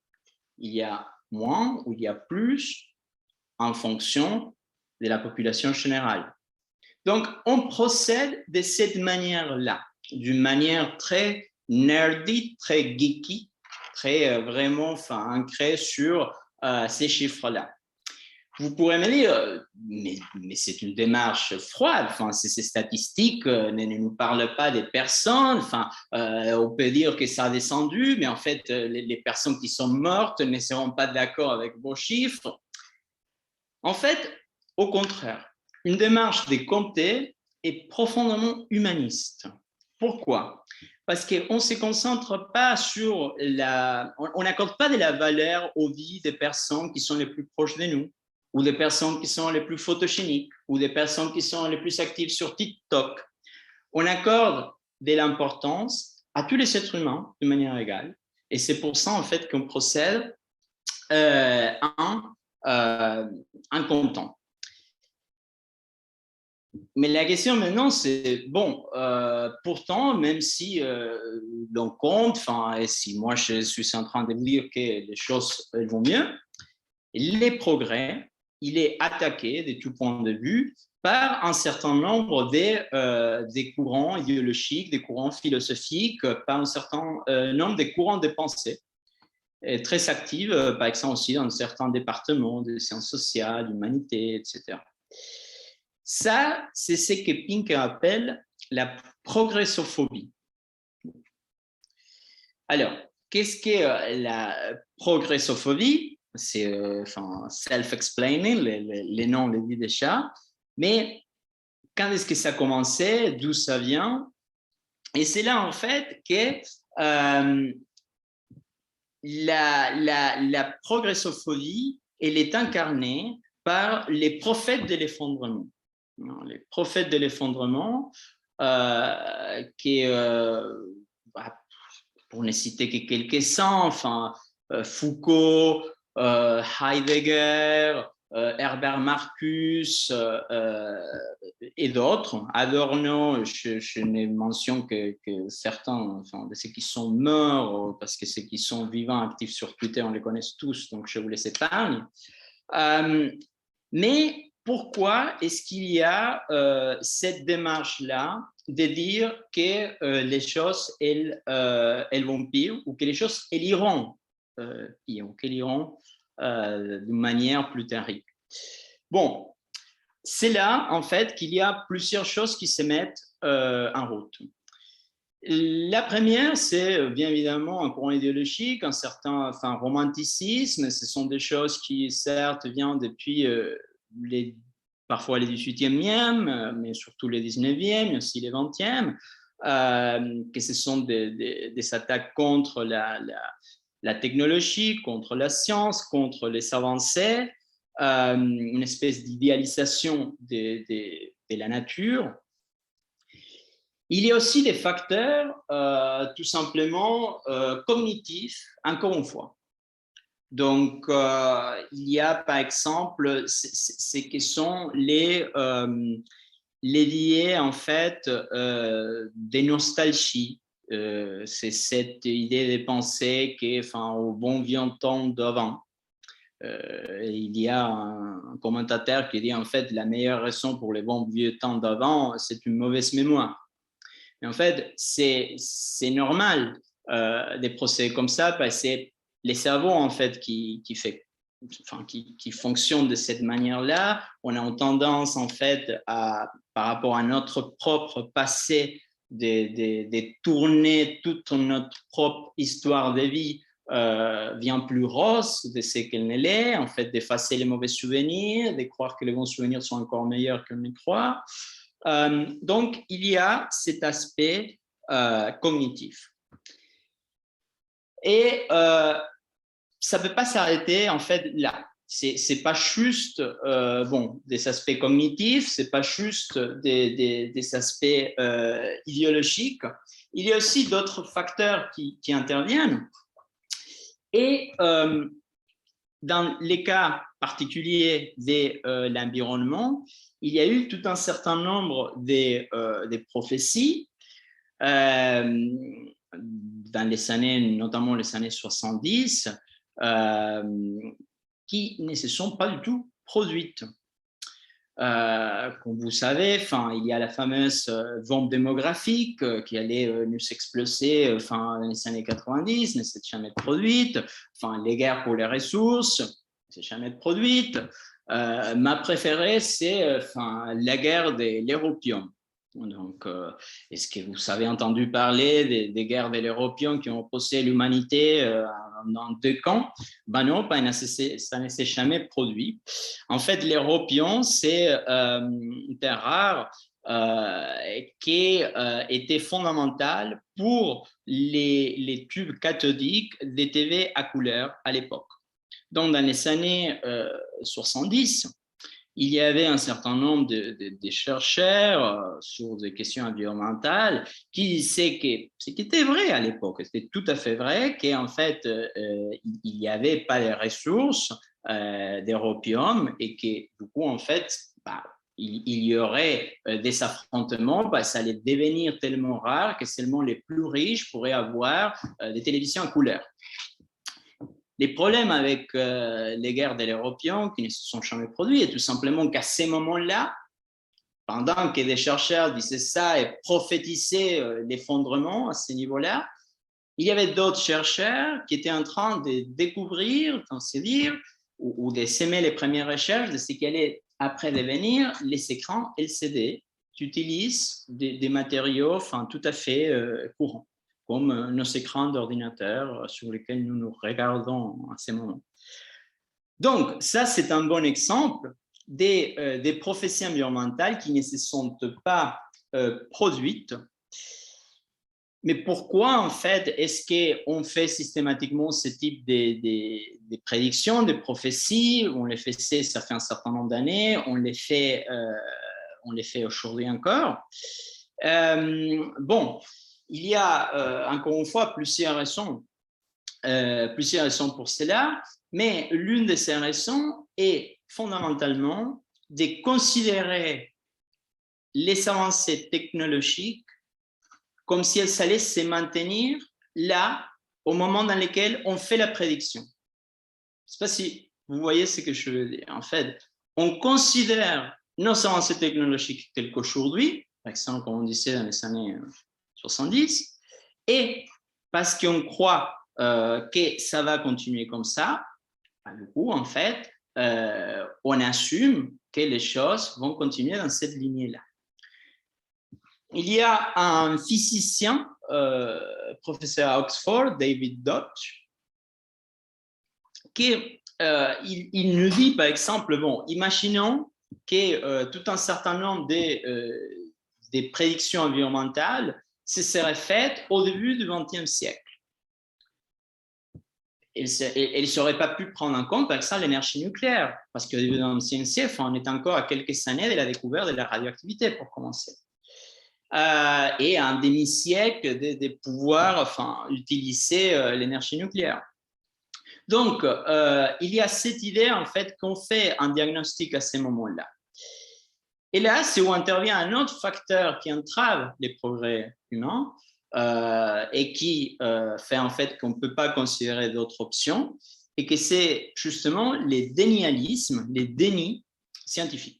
il y a moins ou il y a plus en fonction de la population générale? Donc, on procède de cette manière-là, d'une manière très nerdy, très geeky, très vraiment ancrée sur ces chiffres-là. Vous pourrez me dire, mais c'est une démarche froide, ces statistiques ne nous parlent pas des personnes, on peut dire que ça a descendu, mais en fait, les personnes qui sont mortes ne seront pas d'accord avec vos chiffres. En fait, au contraire, une démarche de compter est profondément humaniste. Pourquoi? Parce qu'on ne se concentre pas sur on n'accorde pas de la valeur aux vies des personnes qui sont les plus proches de nous, ou des personnes qui sont les plus photogéniques, ou des personnes qui sont les plus actives sur TikTok. On accorde de l'importance à tous les êtres humains de manière égale. Et c'est pour ça, en fait, qu'on procède en comptant. Mais la question maintenant, c'est, bon, pourtant, même si l'on compte, et si moi je suis en train de vous dire que les choses vont mieux, les progrès, il est attaqué de tout point de vue par un certain nombre des courants idéologiques, des courants philosophiques, par un certain nombre de courants de pensée très actifs, par exemple aussi dans certains départements de sciences sociales, d'humanité, etc. Ça, c'est ce que Pinker appelle la progressophobie. Alors, qu'est-ce que la progressophobie? C'est self-explaining, les noms le disent déjà, mais quand est-ce que ça a commencé? D'où ça vient? Et c'est là, en fait, que la progressophobie, elle est incarnée par les prophètes de l'effondrement. Les prophètes de l'effondrement, pour ne citer que quelques-uns, Foucault, Heidegger, Herbert Marcus et d'autres. Adorno, je ne mentionne que certains de ceux qui sont morts, parce que ceux qui sont vivants, actifs sur Twitter, on les connaît tous, donc je vous les épargne. Mais pourquoi est-ce qu'il y a cette démarche-là de dire que les choses, elles vont pire, ou que les choses, elles iront pire, ou qu'elles iront de manière plus terrible? Bon, c'est là, en fait, qu'il y a plusieurs choses qui se mettent en route. La première, c'est bien évidemment un courant idéologique, un certain romanticisme. Ce sont des choses qui, certes, viennent depuis parfois les 18e, mais surtout les 19e, mais aussi les 20e, que ce sont des attaques contre la technologie, contre la science, contre les avancées, une espèce d'idéalisation de la nature. Il y a aussi des facteurs tout simplement cognitifs, encore une fois. Donc, il y a par exemple ce qui sont les liés en fait des nostalgies. C'est cette idée de penser qu'au bon vieux temps d'avant, il y a un commentateur qui dit en fait la meilleure raison pour les bons vieux temps d'avant, c'est une mauvaise mémoire. Mais en fait, c'est normal des procès comme ça parce que c'est les cerveaux en fait qui fonctionnent de cette manière-là. On a une tendance en fait par rapport à notre propre passé de tourner toute notre propre histoire de vie bien plus rose de ce qu'elle ne l'est, en fait d'effacer les mauvais souvenirs, de croire que les bons souvenirs sont encore meilleurs que ne croient. Donc, il y a cet aspect cognitif. Et ça ne peut pas s'arrêter en fait là. C'est pas juste des aspects cognitifs, c'est pas juste des aspects idéologiques. Il y a aussi d'autres facteurs qui interviennent. Et dans les cas particuliers de l'environnement, il y a eu tout un certain nombre des prophéties dans les années, notamment les années 70, qui ne se sont pas du tout produites. Comme vous savez, il y a la fameuse bombe démographique qui allait nous exploser dans les années 90, ne s'est jamais produite. Les guerres pour les ressources, ne s'est jamais produite. Ma préférée, c'est la guerre de l'europium. Donc, est-ce que vous avez entendu parler des guerres de l'europium qui ont opposé l'humanité dans deux camps? Ben non, ça ne s'est jamais produit. En fait, l'europium, c'est une terre rare qui était fondamentale pour les tubes cathodiques des TV à couleur à l'époque. Donc, dans les années 70, il y avait un certain nombre de chercheurs sur des questions environnementales qui disaient que ce qui était vrai à l'époque, c'était tout à fait vrai, qu'en fait, il n'y avait pas les ressources d'europium et que du coup, en fait, il y aurait des affrontements, ça allait devenir tellement rare que seulement les plus riches pourraient avoir des télévisions à couleur. Les problèmes avec les guerres de l'europium qui ne se sont jamais produits est tout simplement qu'à ces moments-là, pendant que des chercheurs disaient ça et prophétisaient l'effondrement à ce niveau-là, il y avait d'autres chercheurs qui étaient en train de découvrir, d'en se dire, ou de s'aimer les premières recherches de ce qui allait après devenir les écrans LCD qui utilisent des matériaux tout à fait courants, comme nos écrans d'ordinateur sur lesquels nous nous regardons à ces moments. Donc, ça, c'est un bon exemple des prophéties environnementales qui ne se sont pas produites. Mais pourquoi, en fait, est-ce qu'on fait systématiquement ce type de prédictions, de prophéties? On les fait, ça fait un certain nombre d'années, on les fait aujourd'hui encore. Il y a, encore une fois, plusieurs raisons pour cela, mais l'une de ces raisons est fondamentalement de considérer les avancées technologiques comme si elles allaient se maintenir là au moment dans lequel on fait la prédiction. Je ne sais pas si vous voyez ce que je veux dire. En fait, on considère nos avancées technologiques telles qu'aujourd'hui, par exemple, comme on disait dans les années 70, et parce qu'on croit que ça va continuer comme ça, du coup, en fait, on assume que les choses vont continuer dans cette lignée-là. Il y a un physicien, professeur à Oxford, David Deutsch, qui il nous dit, par exemple, imaginons que tout un certain nombre des prédictions environnementales se seraient faites au début du XXe siècle. Il ne serait pas pu prendre en compte, par exemple, l'énergie nucléaire, parce qu'au début du XXe siècle, on est encore à quelques années de la découverte de la radioactivité, pour commencer. et un demi-siècle de pouvoir utiliser l'énergie nucléaire. Donc, il y a cette idée en fait qu'on fait un diagnostic à ces moments-là. Et là, c'est où intervient un autre facteur qui entrave les progrès humains et qui fait en fait qu'on ne peut pas considérer d'autres options, et que c'est justement les dénialismes, les dénis scientifiques.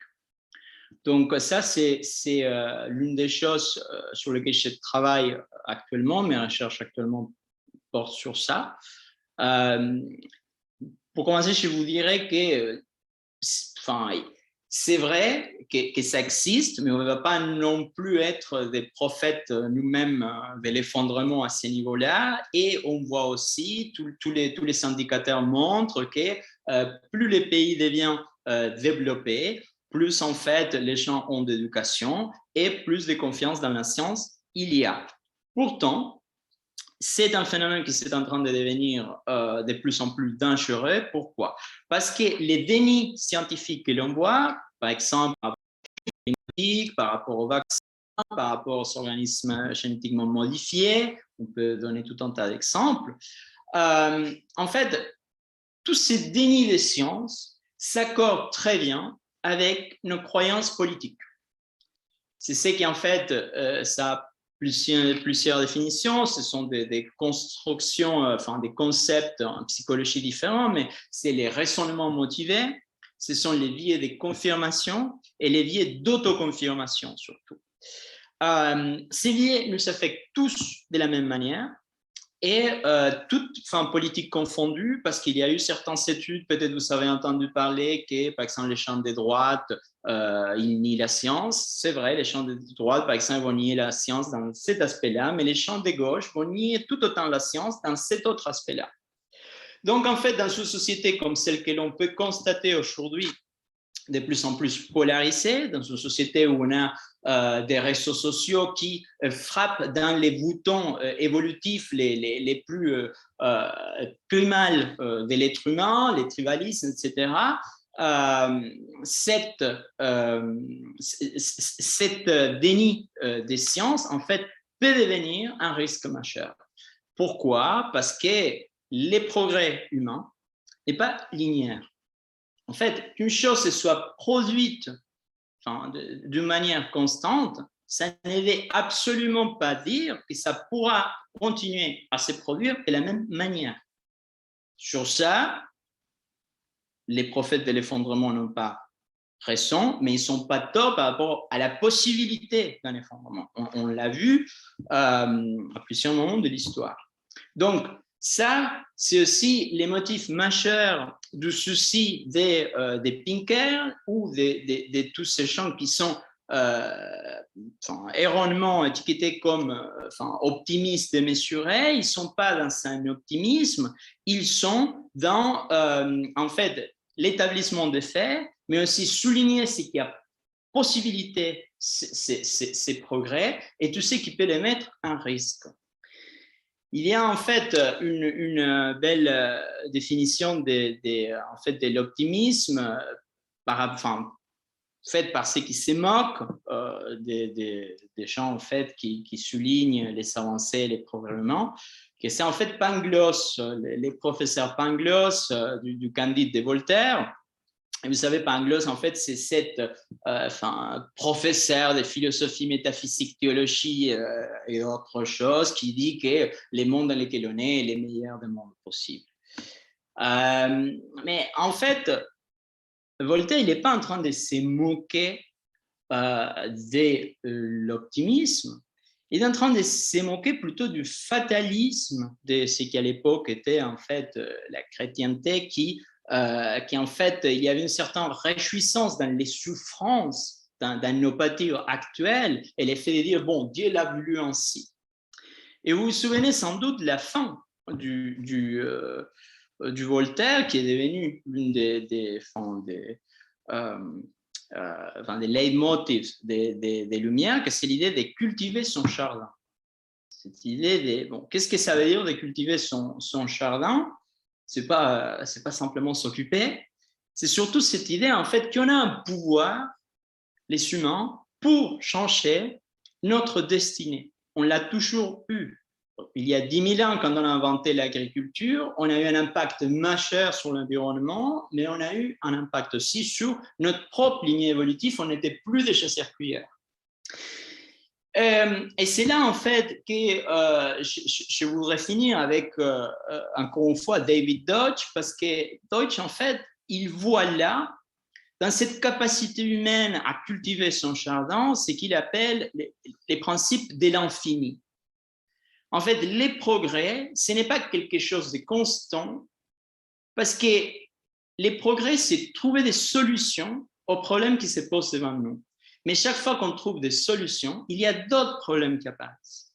Donc ça, c'est l'une des choses sur lesquelles je travaille actuellement. Mes recherches actuellement portent sur ça. Pour commencer, je vous dirais que c'est vrai que ça existe, mais on ne va pas non plus être des prophètes nous-mêmes de l'effondrement à ces niveaux-là. Et on voit aussi, tous les indicateurs montrent que plus les pays deviennent développés, plus en fait les gens ont d'éducation et plus de confiance dans la science il y a. Pourtant, c'est un phénomène qui est en train de devenir de plus en plus dangereux. Pourquoi? Parce que les dénis scientifiques que l'on voit, par exemple, par rapport aux climatiques, par rapport aux vaccins, par rapport aux organismes génétiquement modifiés, on peut donner tout un tas d'exemples. En fait, tous ces dénis des sciences s'accordent très bien avec nos croyances politiques. C'est ce qui, en fait, ça a plusieurs définitions, ce sont des constructions, des concepts en psychologie différents, mais c'est les raisonnements motivés, ce sont les biais de confirmation et les biais d'autoconfirmation surtout. Ces biais nous affectent tous de la même manière, et toutes politiques confondues, parce qu'il y a eu certaines études, peut-être vous avez entendu parler que, par exemple, les champs de droite, ils nient la science. C'est vrai, les champs de droite, par exemple, vont nier la science dans cet aspect-là, mais les champs de gauche vont nier tout autant la science dans cet autre aspect-là. Donc, en fait, dans une société comme celle que l'on peut constater aujourd'hui, de plus en plus polarisée, dans une société où on a des réseaux sociaux qui frappent dans les boutons évolutifs les plus primals de l'être humain, les tribalismes, etc., cette déni des sciences, en fait, peut devenir un risque majeur. Pourquoi? Parce que les progrès humains n'est pas linéaire. En fait, qu'une chose soit produite d'une manière constante, ça ne veut absolument pas dire que ça pourra continuer à se produire de la même manière. Sur ça, les prophètes de l'effondrement n'ont pas raison, mais ils ne sont pas torts par rapport à la possibilité d'un effondrement. On l'a vu à plusieurs moments de l'histoire. Donc, ça, c'est aussi les motifs majeurs du souci des Pinkers ou de tous ces gens qui sont erronément étiquetés comme optimistes démesurés. Ils ne sont pas dans un optimisme, ils sont dans, en fait, l'établissement des faits, mais aussi souligner ce qu'il y a possibilité, ces progrès, et tout ce qui peut les mettre en risque. Il y a en fait une belle définition de l'optimisme faite par ceux qui se moquent des gens en fait, qui soulignent les avancées, les progrès humains, que c'est en fait Pangloss, les professeurs Pangloss du Candide de Voltaire. Et vous savez, Pangloss, en fait, c'est cet professeur de philosophie, métaphysique, théologie et autre chose qui dit que les mondes dans lesquels on est les meilleurs des mondes possibles. Mais en fait, Voltaire, il n'est pas en train de se moquer de l'optimisme, il est en train de se moquer plutôt du fatalisme de ce qui à l'époque était en fait la chrétienté qui en fait, il y avait une certaine réjouissance dans les souffrances, dans nos pâtures actuelles, et l'effet de dire, bon, Dieu l'a voulu ainsi. Et vous vous souvenez sans doute de la fin du Voltaire, qui est devenu l'une des leitmotifs des Lumières, que c'est l'idée de cultiver son jardin. Cette idée de, bon, qu'est-ce que ça veut dire de cultiver son jardin? C'est pas simplement s'occuper, c'est surtout cette idée en fait qu'on a un pouvoir, les humains, pour changer notre destinée. On l'a toujours eu. Il y a 10 000 ans, quand on a inventé l'agriculture, on a eu un impact majeur sur l'environnement, mais on a eu un impact aussi sur notre propre lignée évolutive. On n'était plus des chasseurs-cueilleurs. Et c'est là, en fait, que je voudrais finir avec, encore une fois, David Deutsch, parce que Deutsch, en fait, il voit là, dans cette capacité humaine à cultiver son jardin, ce qu'il appelle les principes de l'infini. En fait, les progrès, ce n'est pas quelque chose de constant, parce que les progrès, c'est trouver des solutions aux problèmes qui se posent devant nous. Mais chaque fois qu'on trouve des solutions, il y a d'autres problèmes qui apparaissent.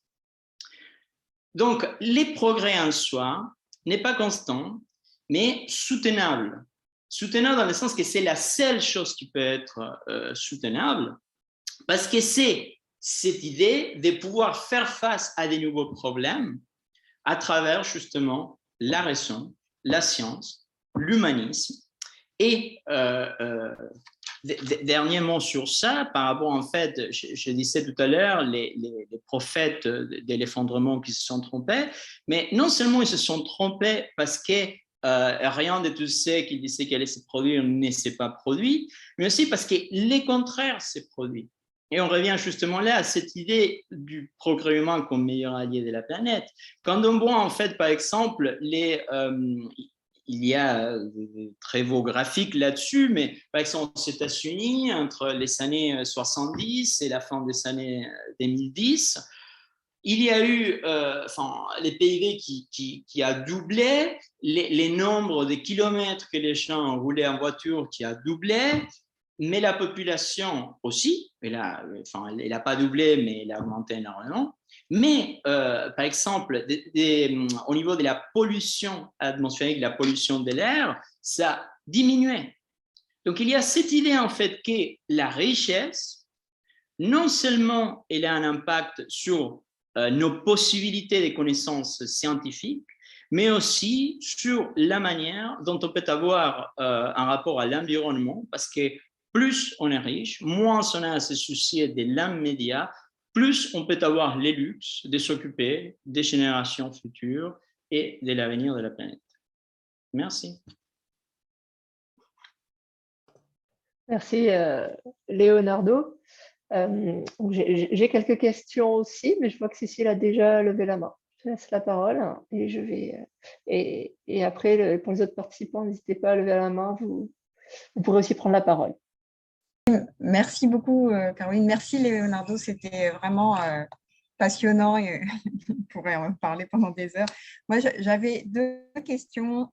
Donc, les progrès en soi n'est pas constant, mais soutenable. Soutenable dans le sens que c'est la seule chose qui peut être soutenable, parce que c'est cette idée de pouvoir faire face à des nouveaux problèmes à travers justement la raison, la science, l'humanisme. Et dernier mot sur ça, par rapport, en fait, je disais tout à l'heure, les prophètes de l'effondrement qui se sont trompés, mais non seulement ils se sont trompés parce que rien de tout ce qu'ils disaient qu'elle allait se produire ne s'est pas produit, mais aussi parce que les contraires s'est produit. Et on revient justement là à cette idée du progrès humain comme meilleur allié de la planète. Quand on voit, en fait, par exemple, il y a de très beaux graphiques là-dessus, mais par exemple aux États-Unis, entre les années 70 et la fin des années 2010, il y a eu les PIB qui a doublé, les nombres de kilomètres que les gens roulaient en voiture qui a doublé, mais la population aussi, elle n'a pas doublé, mais elle a augmenté énormément. Mais, par exemple, au niveau de la pollution atmosphérique, la pollution de l'air, ça a diminué. Donc, il y a cette idée, en fait, que la richesse, non seulement elle a un impact sur nos possibilités de connaissances scientifiques, mais aussi sur la manière dont on peut avoir un rapport à l'environnement, parce que plus on est riche, moins on a à se soucier de l'immédiat, plus on peut avoir les luxes de s'occuper des générations futures et de l'avenir de la planète. Merci. Merci, Leonardo. J'ai quelques questions aussi, mais je vois que Cécile a déjà levé la main. Je te laisse la parole et je vais. Et après, pour les autres participants, n'hésitez pas à lever la main. Vous pourrez aussi prendre la parole. Merci beaucoup, Caroline. Merci, Leonardo. C'était vraiment passionnant et on pourrait en parler pendant des heures. Moi, j'avais deux questions.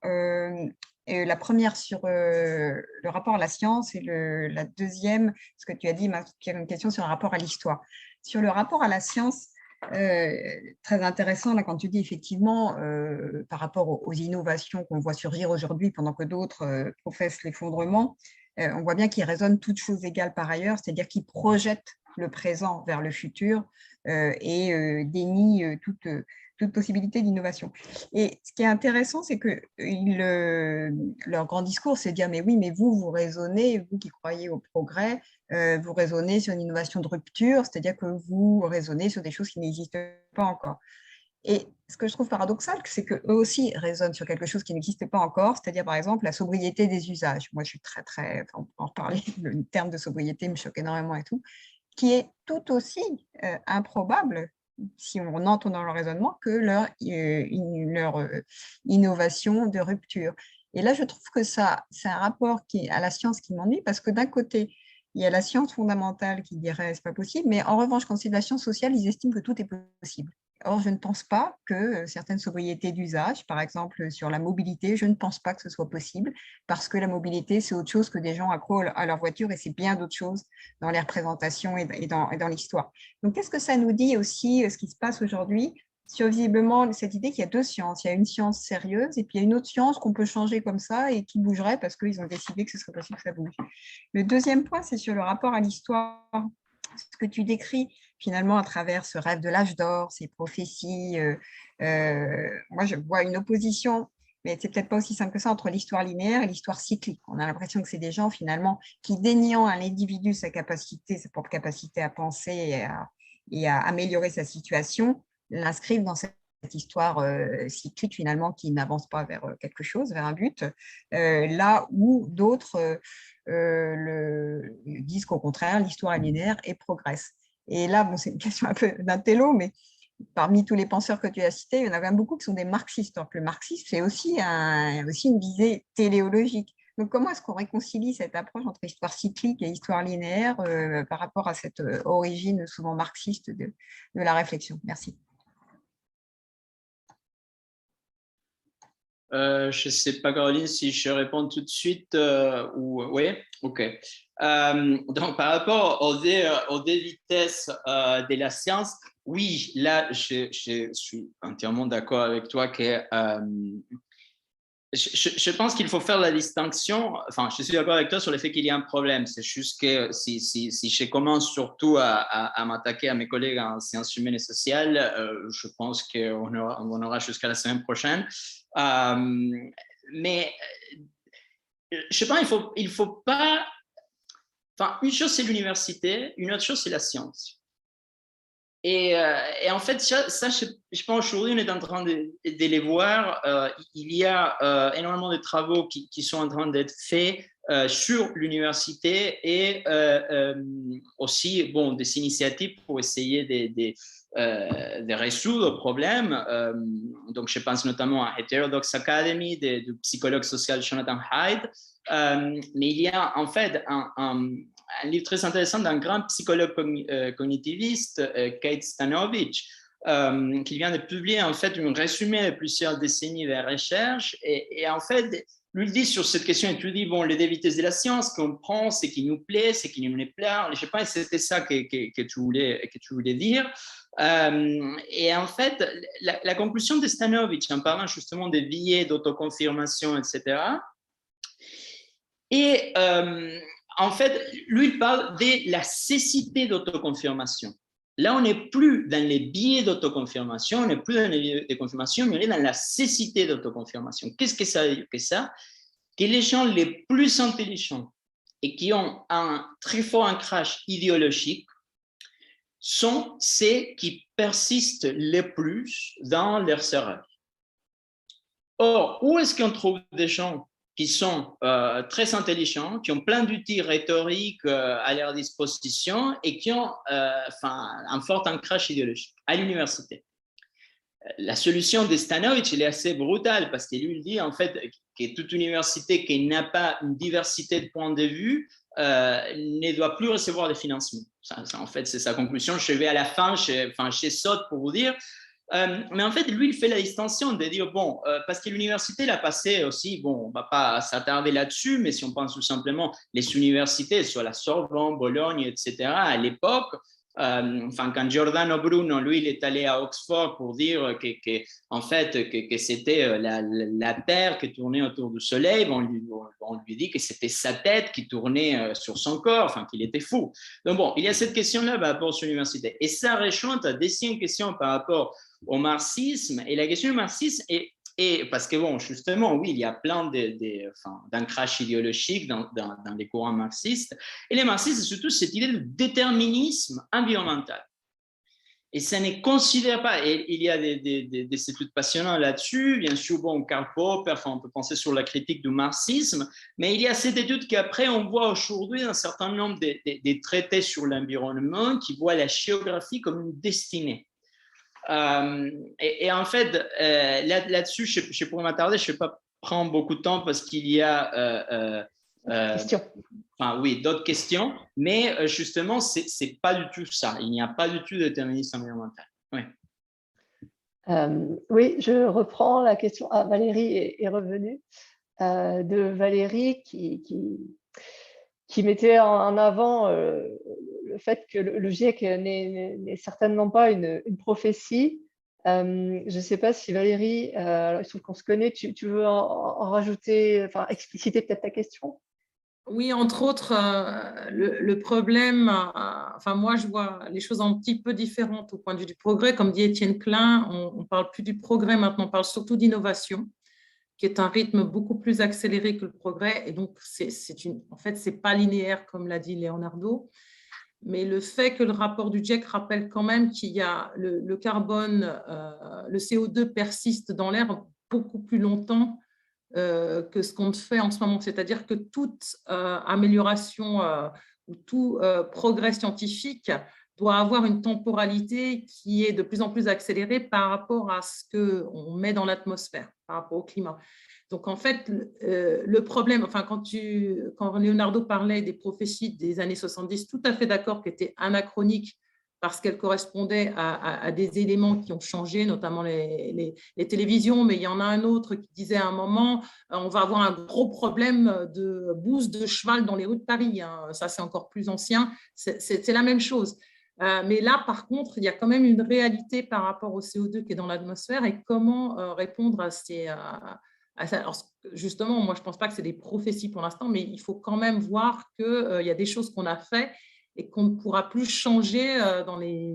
La première sur le rapport à la science et la deuxième, ce que tu as dit, une question sur le rapport à l'histoire. Sur le rapport à la science, très intéressant là, quand tu dis effectivement par rapport aux innovations qu'on voit surgir aujourd'hui pendant que d'autres professent l'effondrement, on voit bien qu'ils raisonnent toutes choses égales par ailleurs, c'est-à-dire qu'ils projettent le présent vers le futur et dénient toute possibilité d'innovation. Et ce qui est intéressant, c'est que leur grand discours, c'est de dire, mais oui, mais vous raisonnez, vous qui croyez au progrès, vous raisonnez sur une innovation de rupture, c'est-à-dire que vous raisonnez sur des choses qui n'existent pas encore. Et ce que je trouve paradoxal, c'est qu'eux aussi raisonnent sur quelque chose qui n'existe pas encore, c'est-à-dire par exemple la sobriété des usages. Moi, je suis très, on peut en reparler, le terme de sobriété me choque énormément et tout, qui est tout aussi improbable, si on entre dans leur raisonnement, que leur innovation de rupture. Et là, je trouve que ça, c'est un rapport à la science qui m'ennuie, parce que d'un côté, il y a la science fondamentale qui dirait c'est pas possible, mais en revanche, quand c'est de la science sociale, ils estiment que tout est possible. Or, je ne pense pas que certaines sobriétés d'usage, par exemple sur la mobilité, je ne pense pas que ce soit possible, parce que la mobilité, c'est autre chose que des gens accros à leur voiture, et c'est bien d'autres choses dans les représentations et dans l'histoire. Donc, qu'est-ce que ça nous dit aussi, ce qui se passe aujourd'hui, sur visiblement cette idée qu'il y a deux sciences. Il y a une science sérieuse et puis il y a une autre science qu'on peut changer comme ça et qui bougerait parce qu'ils ont décidé que ce serait possible que ça bouge. Le deuxième point, c'est sur le rapport à l'histoire. Ce que tu décris finalement à travers ce rêve de l'âge d'or, ces prophéties. Moi, je vois une opposition, mais c'est peut-être pas aussi simple que ça, entre l'histoire linéaire et l'histoire cyclique. On a l'impression que c'est des gens finalement qui, déniant à l'individu sa propre capacité à penser et à améliorer sa situation, l'inscrivent dans cette histoire cyclique finalement qui n'avance pas vers quelque chose, vers un but, là où d'autres disent qu'au contraire, l'histoire est linéaire et progresse. Et là, bon, c'est une question un peu d'intello, mais parmi tous les penseurs que tu as cités, il y en a quand même beaucoup qui sont des marxistes. Donc, le marxisme, c'est aussi une visée téléologique. Donc, comment est-ce qu'on réconcilie cette approche entre histoire cyclique et histoire linéaire par rapport à cette origine souvent marxiste de la réflexion? Merci. Je ne sais pas, Caroline, si je réponds tout de suite ou oui, ok. Donc, par rapport aux deux vitesses de la science, oui, là, je suis entièrement d'accord avec toi que je pense qu'il faut faire la distinction. Enfin, je suis d'accord avec toi sur le fait qu'il y a un problème. C'est juste que si je commence surtout à m'attaquer à mes collègues en sciences humaines et sociales, je pense qu'on aura jusqu'à la semaine prochaine. Mais je pense qu'il faut pas. Enfin, une chose c'est l'université, une autre chose c'est la science. Et en fait, ça je pense aujourd'hui, on est en train de les voir. Il y a énormément de travaux qui sont en train d'être faits sur l'université et aussi bon, des initiatives pour essayer de résoudre le problème. Donc, je pense notamment à Heterodox Academy du psychologue social Jonathan Haidt. Mais il y a en fait un livre très intéressant d'un grand psychologue cognitiviste, Kate Stanovich, qui vient de publier en fait un résumé de plusieurs décennies de recherche. Et en fait, lui dit sur cette question, il dit bon, les deux vitesses de la science, qu'on prend, ce qui nous plaît, ce qui nous plaît pas. Je sais pas si c'était ça que tu voulais dire. Et en fait, la conclusion de Stanovich, en parlant justement des biais d'autoconfirmation, etc., et en fait, lui, il parle de la cécité d'autoconfirmation. Là, on n'est plus dans les biais d'autoconfirmation, on n'est plus dans les biais de confirmation, mais on est dans la cécité d'autoconfirmation. Qu'est-ce que ça veut dire que ça? Que les gens les plus intelligents et qui ont un très fort ancrage idéologique sont ceux qui persistent le plus dans leurs erreurs. Or, où est-ce qu'on trouve des gens qui sont très intelligents, qui ont plein d'outils rhétoriques à leur disposition et qui ont un fort ancrage idéologique à l'université? La solution de Stanovich, elle est assez brutale parce qu'il lui dit en fait que toute université qui n'a pas une diversité de points de vue ne doit plus recevoir de financement. En fait, c'est sa conclusion. Je vais à la fin, je saute pour vous dire. Mais en fait, lui, il fait la distinction de dire, bon, parce que l'université l'a passé aussi, bon, on ne va pas s'attarder là-dessus, mais si on pense tout simplement les universités, soit la Sorbonne, Bologne, etc., à l'époque, quand Giordano Bruno, lui, il est allé à Oxford pour dire en fait, que c'était la Terre qui tournait autour du Soleil, on lui dit que c'était sa tête qui tournait sur son corps, enfin, qu'il était fou. Donc bon, il y a cette question-là par rapport à l'université. Et ça rejoint ta deuxième question par rapport au marxisme. Et la question du marxisme est parce que, bon, justement, oui, il y a plein d'ancrages idéologiques dans les courants marxistes. Et les marxistes, c'est surtout cette idée de déterminisme environnemental. Et ça ne considère pas, et il y a des études passionnantes là-dessus, bien sûr, bon, Karl Popper, on peut penser sur la critique du marxisme, mais il y a cette étude qu'après, on voit aujourd'hui un certain nombre des traités sur l'environnement qui voient la géographie comme une destinée. Et en fait, là-dessus, je pourrais m'attarder, je ne vais pas prendre beaucoup de temps parce qu'il y a oui, d'autres questions, mais justement, ce n'est pas du tout ça. Il n'y a pas du tout de déterminisme environnemental. Oui. Oui, je reprends la question. Ah, Valérie est revenue. De Valérie qui mettait en avant le fait que le GIEC n'est certainement pas une prophétie. Je ne sais pas si Valérie, il se trouve qu'on se connaît, tu veux en rajouter, expliciter peut-être ta question? Oui, entre autres, le problème, moi je vois les choses un petit peu différentes au point de vue du progrès. Comme dit Étienne Klein, on ne parle plus du progrès maintenant, on parle surtout d'innovation, qui est un rythme beaucoup plus accéléré que le progrès. Et donc, en fait, ce n'est pas linéaire, comme l'a dit Leonardo. Mais le fait que le rapport du GIEC rappelle quand même qu'il y a le carbone, le CO2 persiste dans l'air beaucoup plus longtemps que ce qu'on fait en ce moment. C'est-à-dire que toute amélioration ou tout progrès scientifique doit avoir une temporalité qui est de plus en plus accélérée par rapport à ce qu'on met dans l'atmosphère, par rapport au climat. Donc, en fait, le problème, enfin, quand Leonardo parlait des prophéties des années 70, tout à fait d'accord qu'elles étaient anachroniques parce qu'elles correspondaient à des éléments qui ont changé, notamment les télévisions, mais il y en a un autre qui disait à un moment, on va avoir un gros problème de bouse de cheval dans les rues de Paris. Hein. Ça, c'est encore plus ancien. C'est la même chose. Mais là, par contre, il y a quand même une réalité par rapport au CO2 qui est dans l'atmosphère et comment répondre à ces… Alors, justement, moi, je ne pense pas que c'est des prophéties pour l'instant, mais il faut quand même voir qu'il y a des choses qu'on a fait et qu'on ne pourra plus changer dans les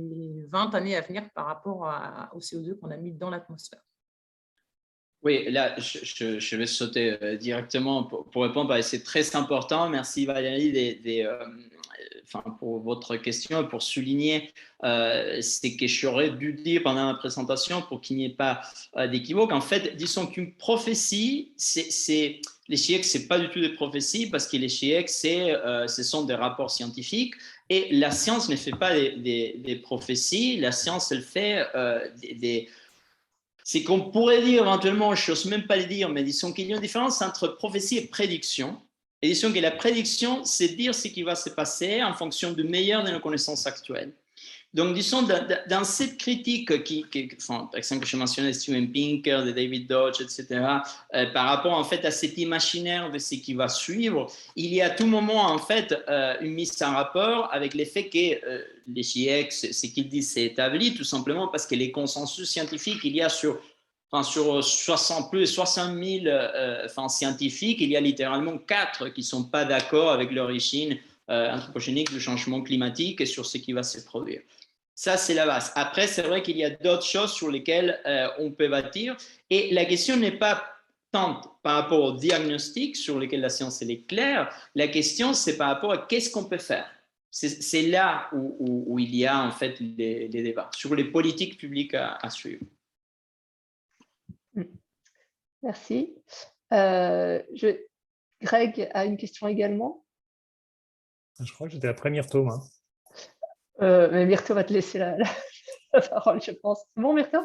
20 années à venir par rapport au CO2 qu'on a mis dans l'atmosphère. Oui, là, je vais sauter directement pour répondre. C'est très important. Merci Valérie pour votre question et pour souligner ce que j'aurais dû dire pendant la présentation pour qu'il n'y ait pas d'équivoque. En fait, disons qu'une prophétie, les GIEC, ce n'est pas du tout des prophéties parce que les GIEC, ce sont des rapports scientifiques et la science ne fait pas des prophéties. La science, elle fait c'est qu'on pourrait dire éventuellement, je n'ose même pas le dire, mais disons qu'il y a une différence entre prophétie et prédiction. Et disons que la prédiction, c'est dire ce qui va se passer en fonction du meilleur de nos connaissances actuelles. Donc, disons, dans cette critique par exemple, je mentionnais Steven Pinker, de David Dodge, etc., par rapport en fait à cet imaginaire de ce qui va suivre, il y a à tout moment en fait une mise en rapport avec le fait que les GIEC, ce qu'ils disent, c'est établi tout simplement parce que les consensus scientifiques, il y a sur 60 000 scientifiques, il y a littéralement 4 qui ne sont pas d'accord avec l'origine anthropogénique du changement climatique et sur ce qui va se produire. Ça, c'est la base. Après, c'est vrai qu'il y a d'autres choses sur lesquelles on peut bâtir. Et la question n'est pas tant par rapport au diagnostic sur lequel la science elle est claire. La question, c'est par rapport à qu'est-ce qu'on peut faire. C'est là où il y a en fait les débats sur les politiques publiques à suivre. Merci. Greg a une question également. Je crois que j'étais après Myrto, moi. Mais Myrto va te laisser la parole, je pense. C'est bon, Myrto?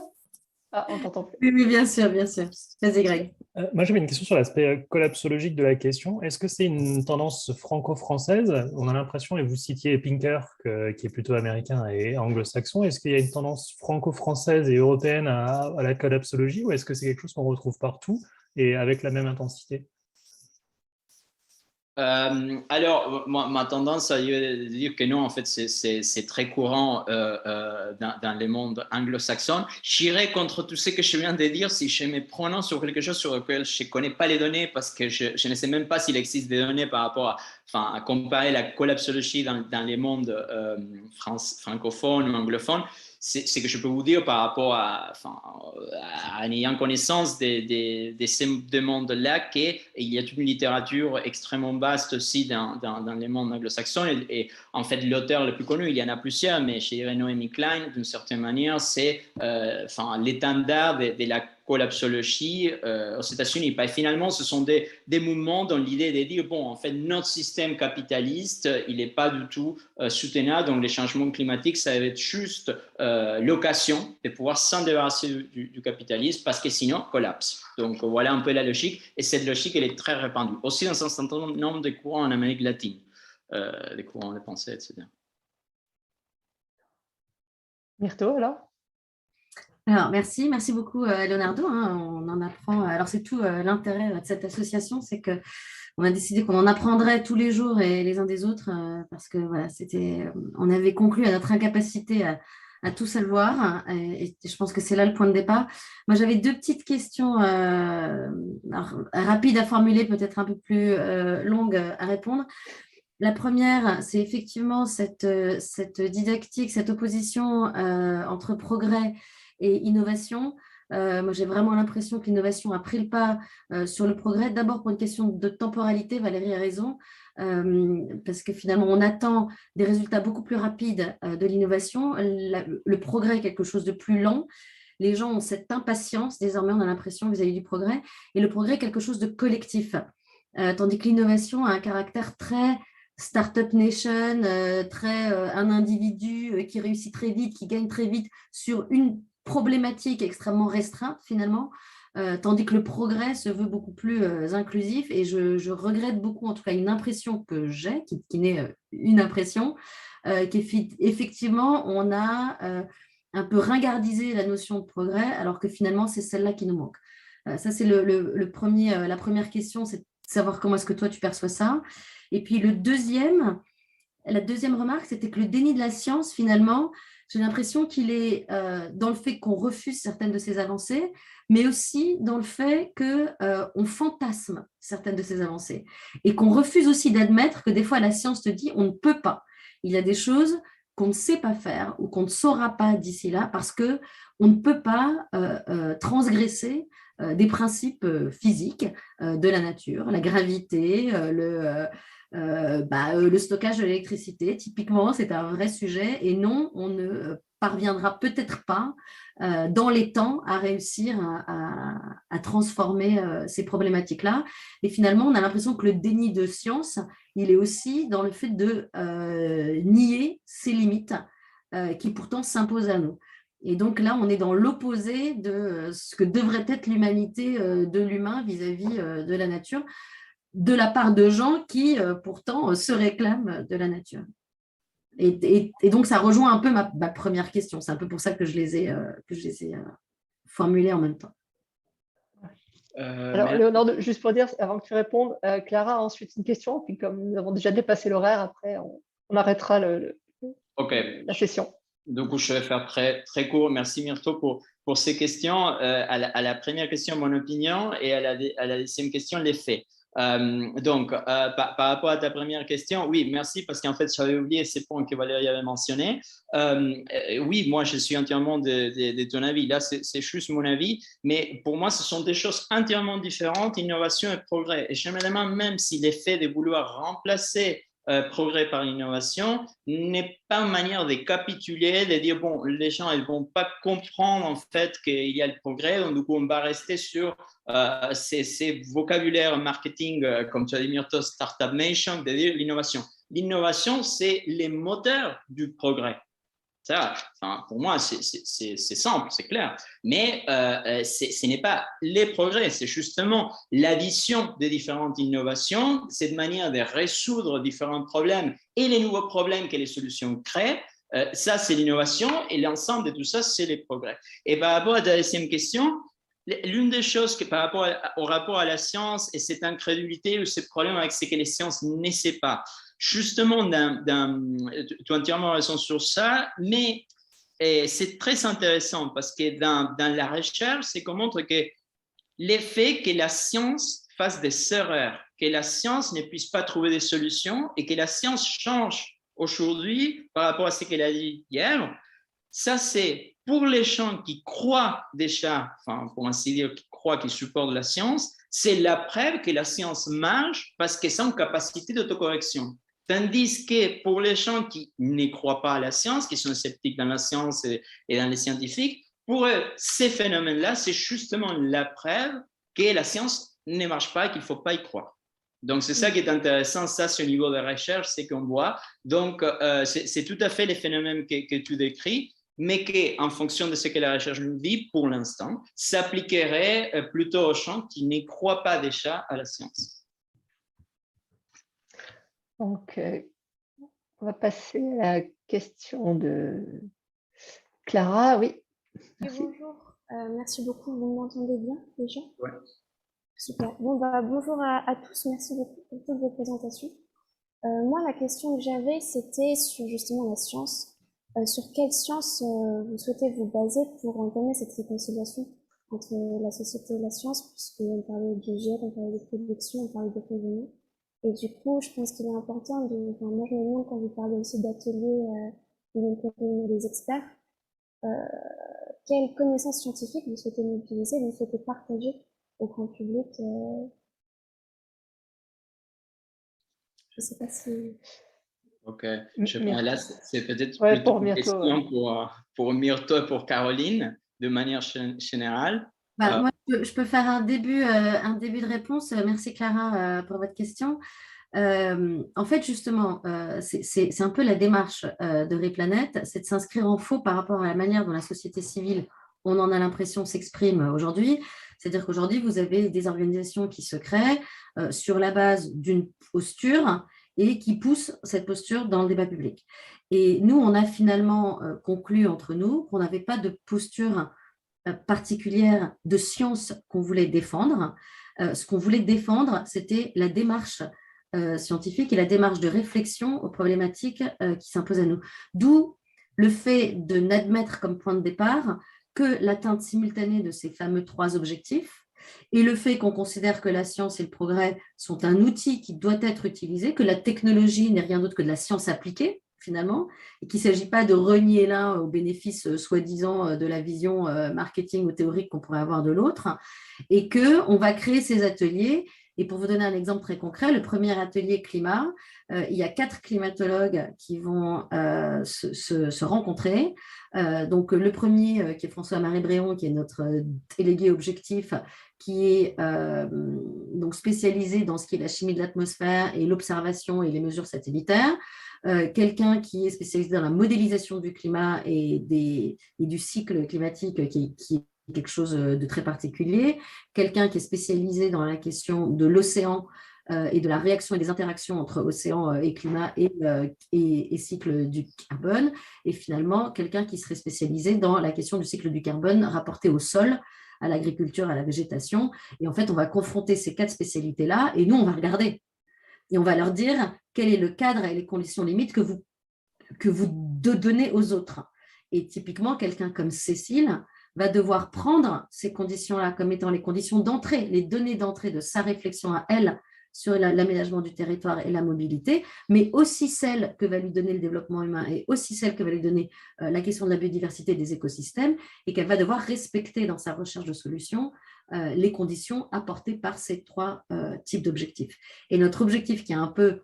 Ah, on t'entend plus. Oui, bien sûr, bien sûr. Vas-y, Greg. Moi, j'avais une question sur l'aspect collapsologique de la question. Est-ce que c'est une tendance franco-française? On a l'impression, et vous citiez Pinker, qui est plutôt américain et anglo-saxon, est-ce qu'il y a une tendance franco-française et européenne à la collapsologie, ou est-ce que c'est quelque chose qu'on retrouve partout et avec la même intensité? Alors, ma tendance à dire que non, en fait, c'est très courant dans le monde anglo-saxon. J'irai contre tout ce que je viens de dire si je me prononce sur quelque chose sur lequel je ne connais pas les données parce que je ne sais même pas s'il existe des données par rapport à comparer la collapsologie dans les mondes francophones ou anglophones. C'est que je peux vous dire par rapport en ayant connaissance de ces deux mondes-là qu'il y a toute une littérature extrêmement vaste aussi dans les mondes anglo-saxons et en fait l'auteur le plus connu, il y en a plusieurs, mais je dirais Naomi Klein d'une certaine manière, c'est l'étendard de la collapsologie aux États-Unis. Finalement, ce sont des mouvements dans l'idée de dire, bon, en fait, notre système capitaliste, il n'est pas du tout soutenable, donc les changements climatiques, ça va être juste l'occasion de pouvoir s'en débarrasser du capitalisme, parce que sinon, collapse. Donc, voilà un peu la logique, et cette logique, elle est très répandue. Aussi dans un certain nombre de courants en Amérique latine, des courants de pensée, etc. Myrto, alors? Alors, merci beaucoup Leonardo, hein, on en apprend. Alors, c'est tout l'intérêt de cette association, c'est qu'on a décidé qu'on en apprendrait tous les jours et les uns des autres parce que voilà, on avait conclu à notre incapacité à tout savoir et je pense que c'est là le point de départ. Moi, j'avais 2 petites questions rapides à formuler, peut-être un peu plus longues à répondre. La première, c'est effectivement cette didactique, cette opposition entre progrès et innovation. Moi, j'ai vraiment l'impression que l'innovation a pris le pas sur le progrès. D'abord, pour une question de temporalité, Valérie a raison. parce que finalement, on attend des résultats beaucoup plus rapides de l'innovation. Le progrès est quelque chose de plus lent. Les gens ont cette impatience, désormais on a l'impression vis-à-vis du progrès, et le progrès est quelque chose de collectif, tandis que l'innovation a un caractère très Startup Nation, très un individu qui réussit très vite, qui gagne très vite sur une problématique extrêmement restreinte finalement, tandis que le progrès se veut beaucoup plus inclusif, et je regrette beaucoup, en tout cas une impression que j'ai, qui n'est une impression, qu'effectivement on a un peu ringardisé la notion de progrès, alors que finalement c'est celle-là qui nous manque. Ça c'est la première question, c'est de savoir comment est-ce que toi tu perçois ça. Et puis la deuxième remarque, c'était que le déni de la science, finalement, j'ai l'impression qu'il est dans le fait qu'on refuse certaines de ces avancées, mais aussi dans le fait qu'on fantasme certaines de ces avancées et qu'on refuse aussi d'admettre que des fois la science te dit on ne peut pas. Il y a des choses qu'on ne sait pas faire ou qu'on ne saura pas d'ici là parce qu'on ne peut pas transgresser des principes physiques de la nature, la gravité, le stockage de l'électricité. Typiquement, c'est un vrai sujet, et non, on ne parviendra peut-être pas dans les temps à réussir à transformer ces problématiques-là. Et finalement, on a l'impression que le déni de science, il est aussi dans le fait de nier ses limites qui pourtant s'imposent à nous. Et donc là, on est dans l'opposé de ce que devrait être l'humanité de l'humain vis-à-vis de la nature, de la part de gens qui pourtant se réclament de la nature. Et donc, ça rejoint un peu ma première question. C'est un peu pour ça que je les ai formulées en même temps. Alors, Léonore, juste pour dire, avant que tu répondes, Clara a ensuite une question, puis comme nous avons déjà dépassé l'horaire, après, on arrêtera la session. Donc, je vais faire très, très court. Merci Myrto pour ces questions. À la première question, mon opinion, et à la deuxième question, les faits. Par rapport à ta première question, oui, merci, parce qu'en fait, j'avais oublié ces points que Valérie avait mentionnés. Oui, moi, je suis entièrement de ton avis. Là, c'est juste mon avis, mais pour moi, ce sont des choses entièrement différentes, innovation et progrès. Et je me demande même si l'effet de vouloir remplacer progrès par innovation n'est pas une manière de capituler, de dire, bon, les gens ne vont pas comprendre en fait qu'il y a le progrès, donc du coup, on va rester sur ces vocabulaires marketing, comme tu as dit, Myrto, Startup Nation, de dire l'innovation. L'innovation, c'est les moteurs du progrès. Ça, enfin, pour moi, c'est simple, c'est clair. Mais ce n'est pas les progrès, c'est justement l'addition des différentes innovations, cette manière de résoudre différents problèmes et les nouveaux problèmes que les solutions créent. Ça, c'est l'innovation, et l'ensemble de tout ça, c'est les progrès. Et par rapport à ta deuxième question, l'une des choses que par rapport au rapport à la science et cette incrédulité ou ce problème avec ce que les sciences ne savent pas, justement, tu as entièrement raison sur ça, mais c'est très intéressant parce que dans la recherche, c'est qu'on montre que l'effet que la science fasse des erreurs, que la science ne puisse pas trouver des solutions et que la science change aujourd'hui par rapport à ce qu'elle a dit hier, ça c'est pour les gens qui croient déjà, enfin pour ainsi dire, qui croient, qui supportent la science, c'est la preuve que la science marche parce qu'elle a une capacité d'autocorrection. Tandis que pour les gens qui ne croient pas à la science, qui sont sceptiques dans la science et dans les scientifiques, pour eux, ces phénomènes-là, c'est justement la preuve que la science ne marche pas et qu'il ne faut pas y croire. Donc, c'est ça qui est intéressant, ça, c'est au niveau de la recherche, c'est qu'on voit. Donc, c'est tout à fait les phénomènes que tu décris, mais qu'en fonction de ce que la recherche nous dit, pour l'instant, s'appliquerait plutôt aux gens qui ne croient pas déjà à la science. Donc, on va passer à la question de Clara. Oui. Merci. Bonjour, merci beaucoup. Vous m'entendez bien déjà? Oui. Super. Bon, bonjour à tous. Merci beaucoup pour toutes vos présentations. Moi, la question que j'avais, c'était sur justement la science. Sur quelle science vous souhaitez vous baser pour entamer cette réconciliation entre la société et la science, puisqu'on parlait du GIEC, on parlait de production, on parlait de revenus. Et du coup, je pense qu'il est important moi je me demande quand vous parlez aussi d'ateliers où des experts, quelles connaissances scientifiques vous souhaitez mobiliser, vous souhaitez partager au grand public Je ne sais pas si… Ok. Là, c'est peut-être Ouais, plutôt pour une Myrto, question pour Myrto et pour Caroline, de manière générale. Moi, je peux faire un début de réponse. Merci Clara pour votre question. En fait, justement, c'est un peu la démarche de Replanet, c'est de s'inscrire en faux par rapport à la manière dont la société civile, on en a l'impression, s'exprime aujourd'hui. C'est-à-dire qu'aujourd'hui, vous avez des organisations qui se créent sur la base d'une posture et qui poussent cette posture dans le débat public. Et nous, on a finalement conclu entre nous qu'on n'avait pas de posture particulière de science qu'on voulait défendre. Ce qu'on voulait défendre, c'était la démarche scientifique et la démarche de réflexion aux problématiques qui s'imposent à nous. D'où le fait de n'admettre comme point de départ que l'atteinte simultanée de ces fameux 3 objectifs et le fait qu'on considère que la science et le progrès sont un outil qui doit être utilisé, que la technologie n'est rien d'autre que de la science appliquée, finalement, et qu'il ne s'agit pas de renier l'un au bénéfice soi-disant de la vision marketing ou théorique qu'on pourrait avoir de l'autre, et qu'on va créer ces ateliers. Et pour vous donner un exemple très concret, le premier atelier climat, il y a 4 climatologues qui vont se rencontrer. Donc le premier, qui est François-Marie Bréon, qui est notre délégué objectif, qui est donc spécialisé dans ce qui est la chimie de l'atmosphère et l'observation et les mesures satellitaires. Quelqu'un qui est spécialisé dans la modélisation du climat et du cycle climatique qui est quelque chose de très particulier, quelqu'un qui est spécialisé dans la question de l'océan et de la réaction et des interactions entre océan et climat et cycle du carbone, et finalement quelqu'un qui serait spécialisé dans la question du cycle du carbone rapporté au sol, à l'agriculture, à la végétation. Et en fait, on va confronter ces 4 spécialités-là et nous, on va regarder. Et on va leur dire quel est le cadre et les conditions limites que vous donnez aux autres. Et typiquement, quelqu'un comme Cécile va devoir prendre ces conditions-là comme étant les conditions d'entrée, les données d'entrée de sa réflexion à elle sur l'aménagement du territoire et la mobilité, mais aussi celles que va lui donner le développement humain et aussi celles que va lui donner la question de la biodiversité et des écosystèmes, et qu'elle va devoir respecter dans sa recherche de solutions les conditions apportées par ces 3 types d'objectifs. Et notre objectif, qui est un peu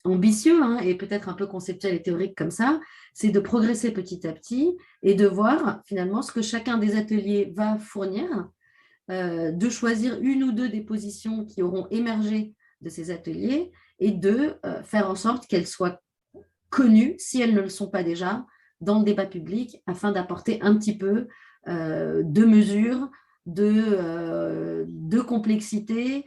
ambitieux et peut-être un peu conceptuel et théorique comme ça, c'est de progresser petit à petit et de voir finalement ce que chacun des ateliers va fournir, de choisir 1 ou 2 des positions qui auront émergé de ces ateliers et de faire en sorte qu'elles soient connues, si elles ne le sont pas déjà, dans le débat public, afin d'apporter un petit peu de mesure, de complexité,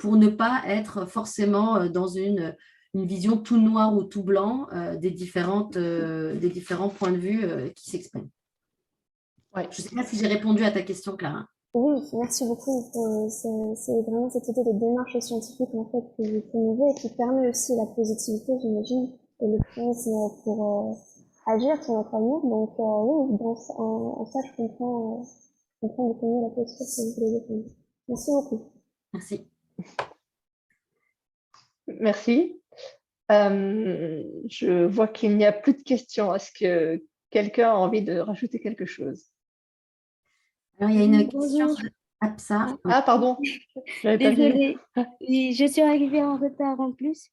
pour ne pas être forcément dans une vision tout noir ou tout blanc des différents points de vue qui s'expriment. Ouais. Je ne sais pas si j'ai répondu à ta question, Clara. Oui, merci beaucoup. C'est vraiment cette idée de démarche scientifique en fait, que vous promouvez et qui permet aussi la positivité, j'imagine, et l'optimisme pour agir sur notre avenir. Donc oui, en ça, je comprends beaucoup mieux la posture que vous voulez défendre. Merci beaucoup. Merci. Merci. Je vois qu'il n'y a plus de questions. Est-ce que quelqu'un a envie de rajouter quelque chose? Alors, il y a une question de Absa. Ah, pardon. Désolée. Oui, je suis arrivée en retard en plus.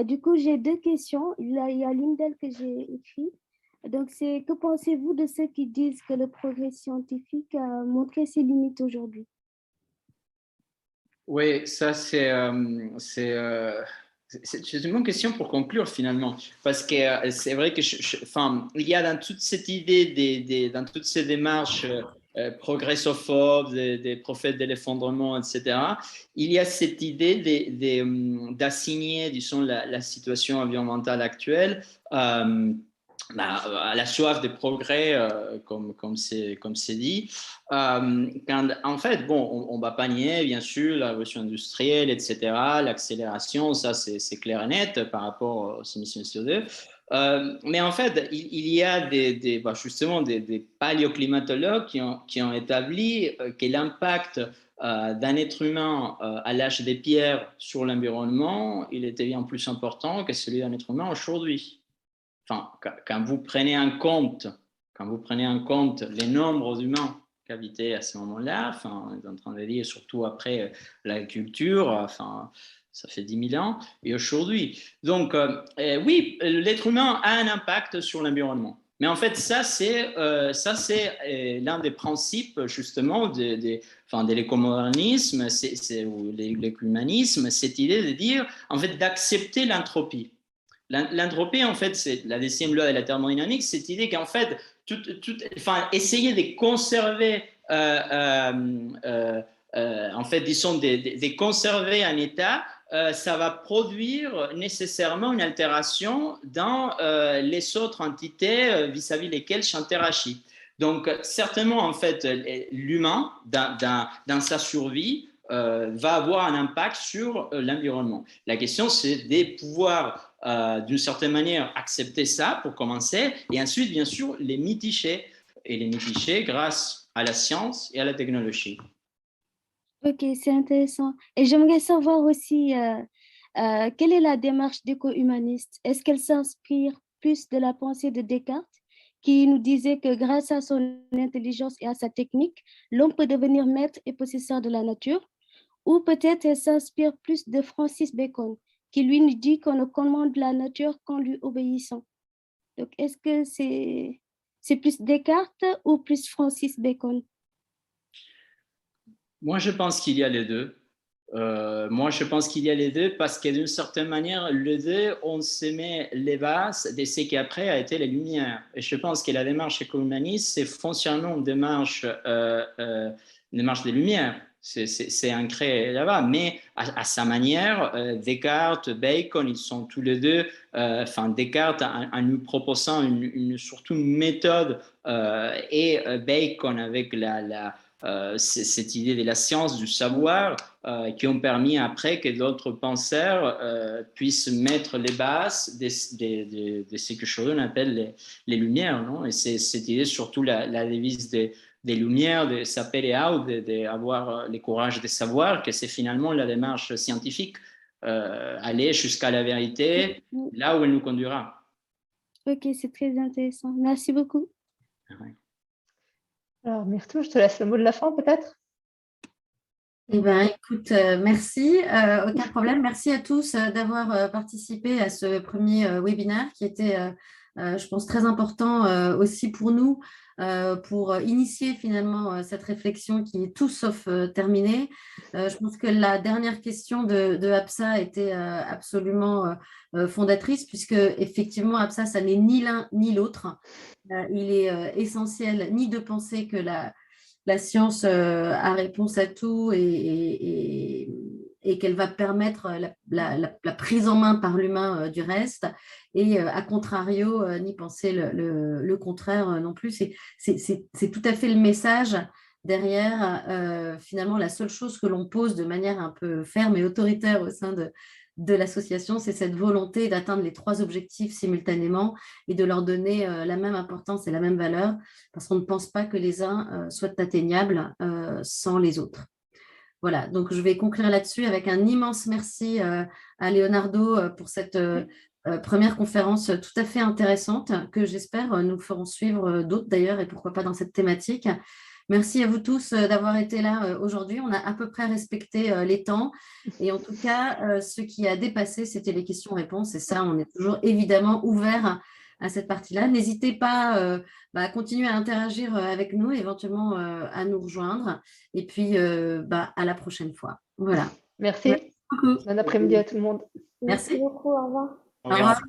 Du coup, j'ai 2 questions. Il y a l'une d'elles que j'ai écrite. Donc, c'est que pensez-vous de ceux qui disent que le progrès scientifique a montré ses limites aujourd'hui? Oui, ça c'est une bonne question pour conclure finalement, parce que c'est vrai que il y a dans toute cette idée, dans toutes ces démarches progressophobes, des prophètes de l'effondrement, etc., il y a cette idée d'assigner, disons, la situation environnementale actuelle à la soif de progrès, comme c'est dit. Quand, en fait, bon, on ne va pas nier, bien sûr, la révolution industrielle, etc., l'accélération, ça c'est clair et net par rapport aux émissions de CO2. Mais en fait, il y a justement des paléoclimatologues qui ont établi que l'impact d'un être humain à l'âge des pierres sur l'environnement, il était bien plus important que celui d'un être humain aujourd'hui. Enfin, quand vous prenez en compte les nombres humains qui habitaient à ce moment-là, on est en train de dire surtout après l'agriculture, ça fait 10 000 ans, et aujourd'hui. Donc, oui, l'être humain a un impact sur l'environnement. Mais en fait, ça, c'est l'un des principes, justement, de l'écomodernisme ou l'écuménisme, cette idée de dire, en fait, d'accepter l'entropie. L'entropie, en fait, c'est la 10e loi de la thermodynamique, cette idée qu'en fait, essayer de conserver, en fait, disons, de conserver un état, ça va produire nécessairement une altération dans les autres entités vis-à-vis lesquelles j'interagis. Donc, certainement, en fait, l'humain, dans sa survie, va avoir un impact sur l'environnement. La question, c'est de pouvoir, d'une certaine manière, accepter ça pour commencer, et ensuite, bien sûr, les mitiger, et les mitiger grâce à la science et à la technologie. Ok, c'est intéressant. Et j'aimerais savoir aussi quelle est la démarche d'éco-humaniste? Est-ce qu'elle s'inspire plus de la pensée de Descartes, qui nous disait que grâce à son intelligence et à sa technique, l'homme peut devenir maître et possesseur de la nature? Ou peut-être elle s'inspire plus de Francis Bacon, qui lui nous dit qu'on ne commande la nature qu'en lui obéissant. Donc, est-ce que c'est plus Descartes ou plus Francis Bacon? Moi, je pense qu'il y a les deux. Moi, je pense qu'il y a les deux parce que d'une certaine manière, les deux, on se met les bases de ce qui après a été les Lumières. Et je pense que la démarche éco-humaniste, c'est foncièrement une démarche des Lumières. C'est ancré là-bas. Mais à sa manière, Descartes, Bacon, ils sont tous les deux, Descartes en nous proposant surtout une méthode et Bacon avec cette idée de la science, du savoir, qui ont permis après que d'autres penseurs puissent mettre les bases de ce que Schoen appelle les Lumières. Non? Et c'est cette idée, surtout la devise des Lumières, de sapere aude, d'avoir le courage de savoir, que c'est finalement la démarche scientifique, aller jusqu'à la vérité, là où elle nous conduira. Ok, c'est très intéressant. Merci beaucoup. Ouais. Alors, Myrto, je te laisse le mot de la fin, peut-être. Eh bien, écoute, merci, aucun problème. Merci à tous d'avoir participé à ce premier webinaire qui était, je pense, très important aussi pour nous, pour initier finalement cette réflexion qui est tout sauf terminée. Je pense que la dernière question de Absa était absolument fondatrice, puisque effectivement, Absa, ça n'est ni l'un ni l'autre. Il est essentiel ni de penser que la science a réponse à tout et qu'elle va permettre la prise en main par l'humain du reste, et à contrario, ni penser le contraire non plus. C'est tout à fait le message derrière. Finalement, la seule chose que l'on pose de manière un peu ferme et autoritaire au sein de l'association, c'est cette volonté d'atteindre les 3 objectifs simultanément et de leur donner la même importance et la même valeur, parce qu'on ne pense pas que les uns soient atteignables sans les autres. Voilà, donc je vais conclure là-dessus avec un immense merci à Leonardo pour cette première conférence tout à fait intéressante, que j'espère nous ferons suivre d'autres d'ailleurs, et pourquoi pas dans cette thématique. Merci à vous tous d'avoir été là aujourd'hui. On a à peu près respecté les temps. Et en tout cas, ce qui a dépassé, c'était les questions-réponses. Et ça, on est toujours évidemment ouvert à cette partie-là. N'hésitez pas à continuer à interagir avec nous, éventuellement à nous rejoindre. Et puis, à la prochaine fois. Voilà. Merci. Merci beaucoup. Bon après-midi à tout le monde. Merci Merci beaucoup. Au revoir. Au revoir.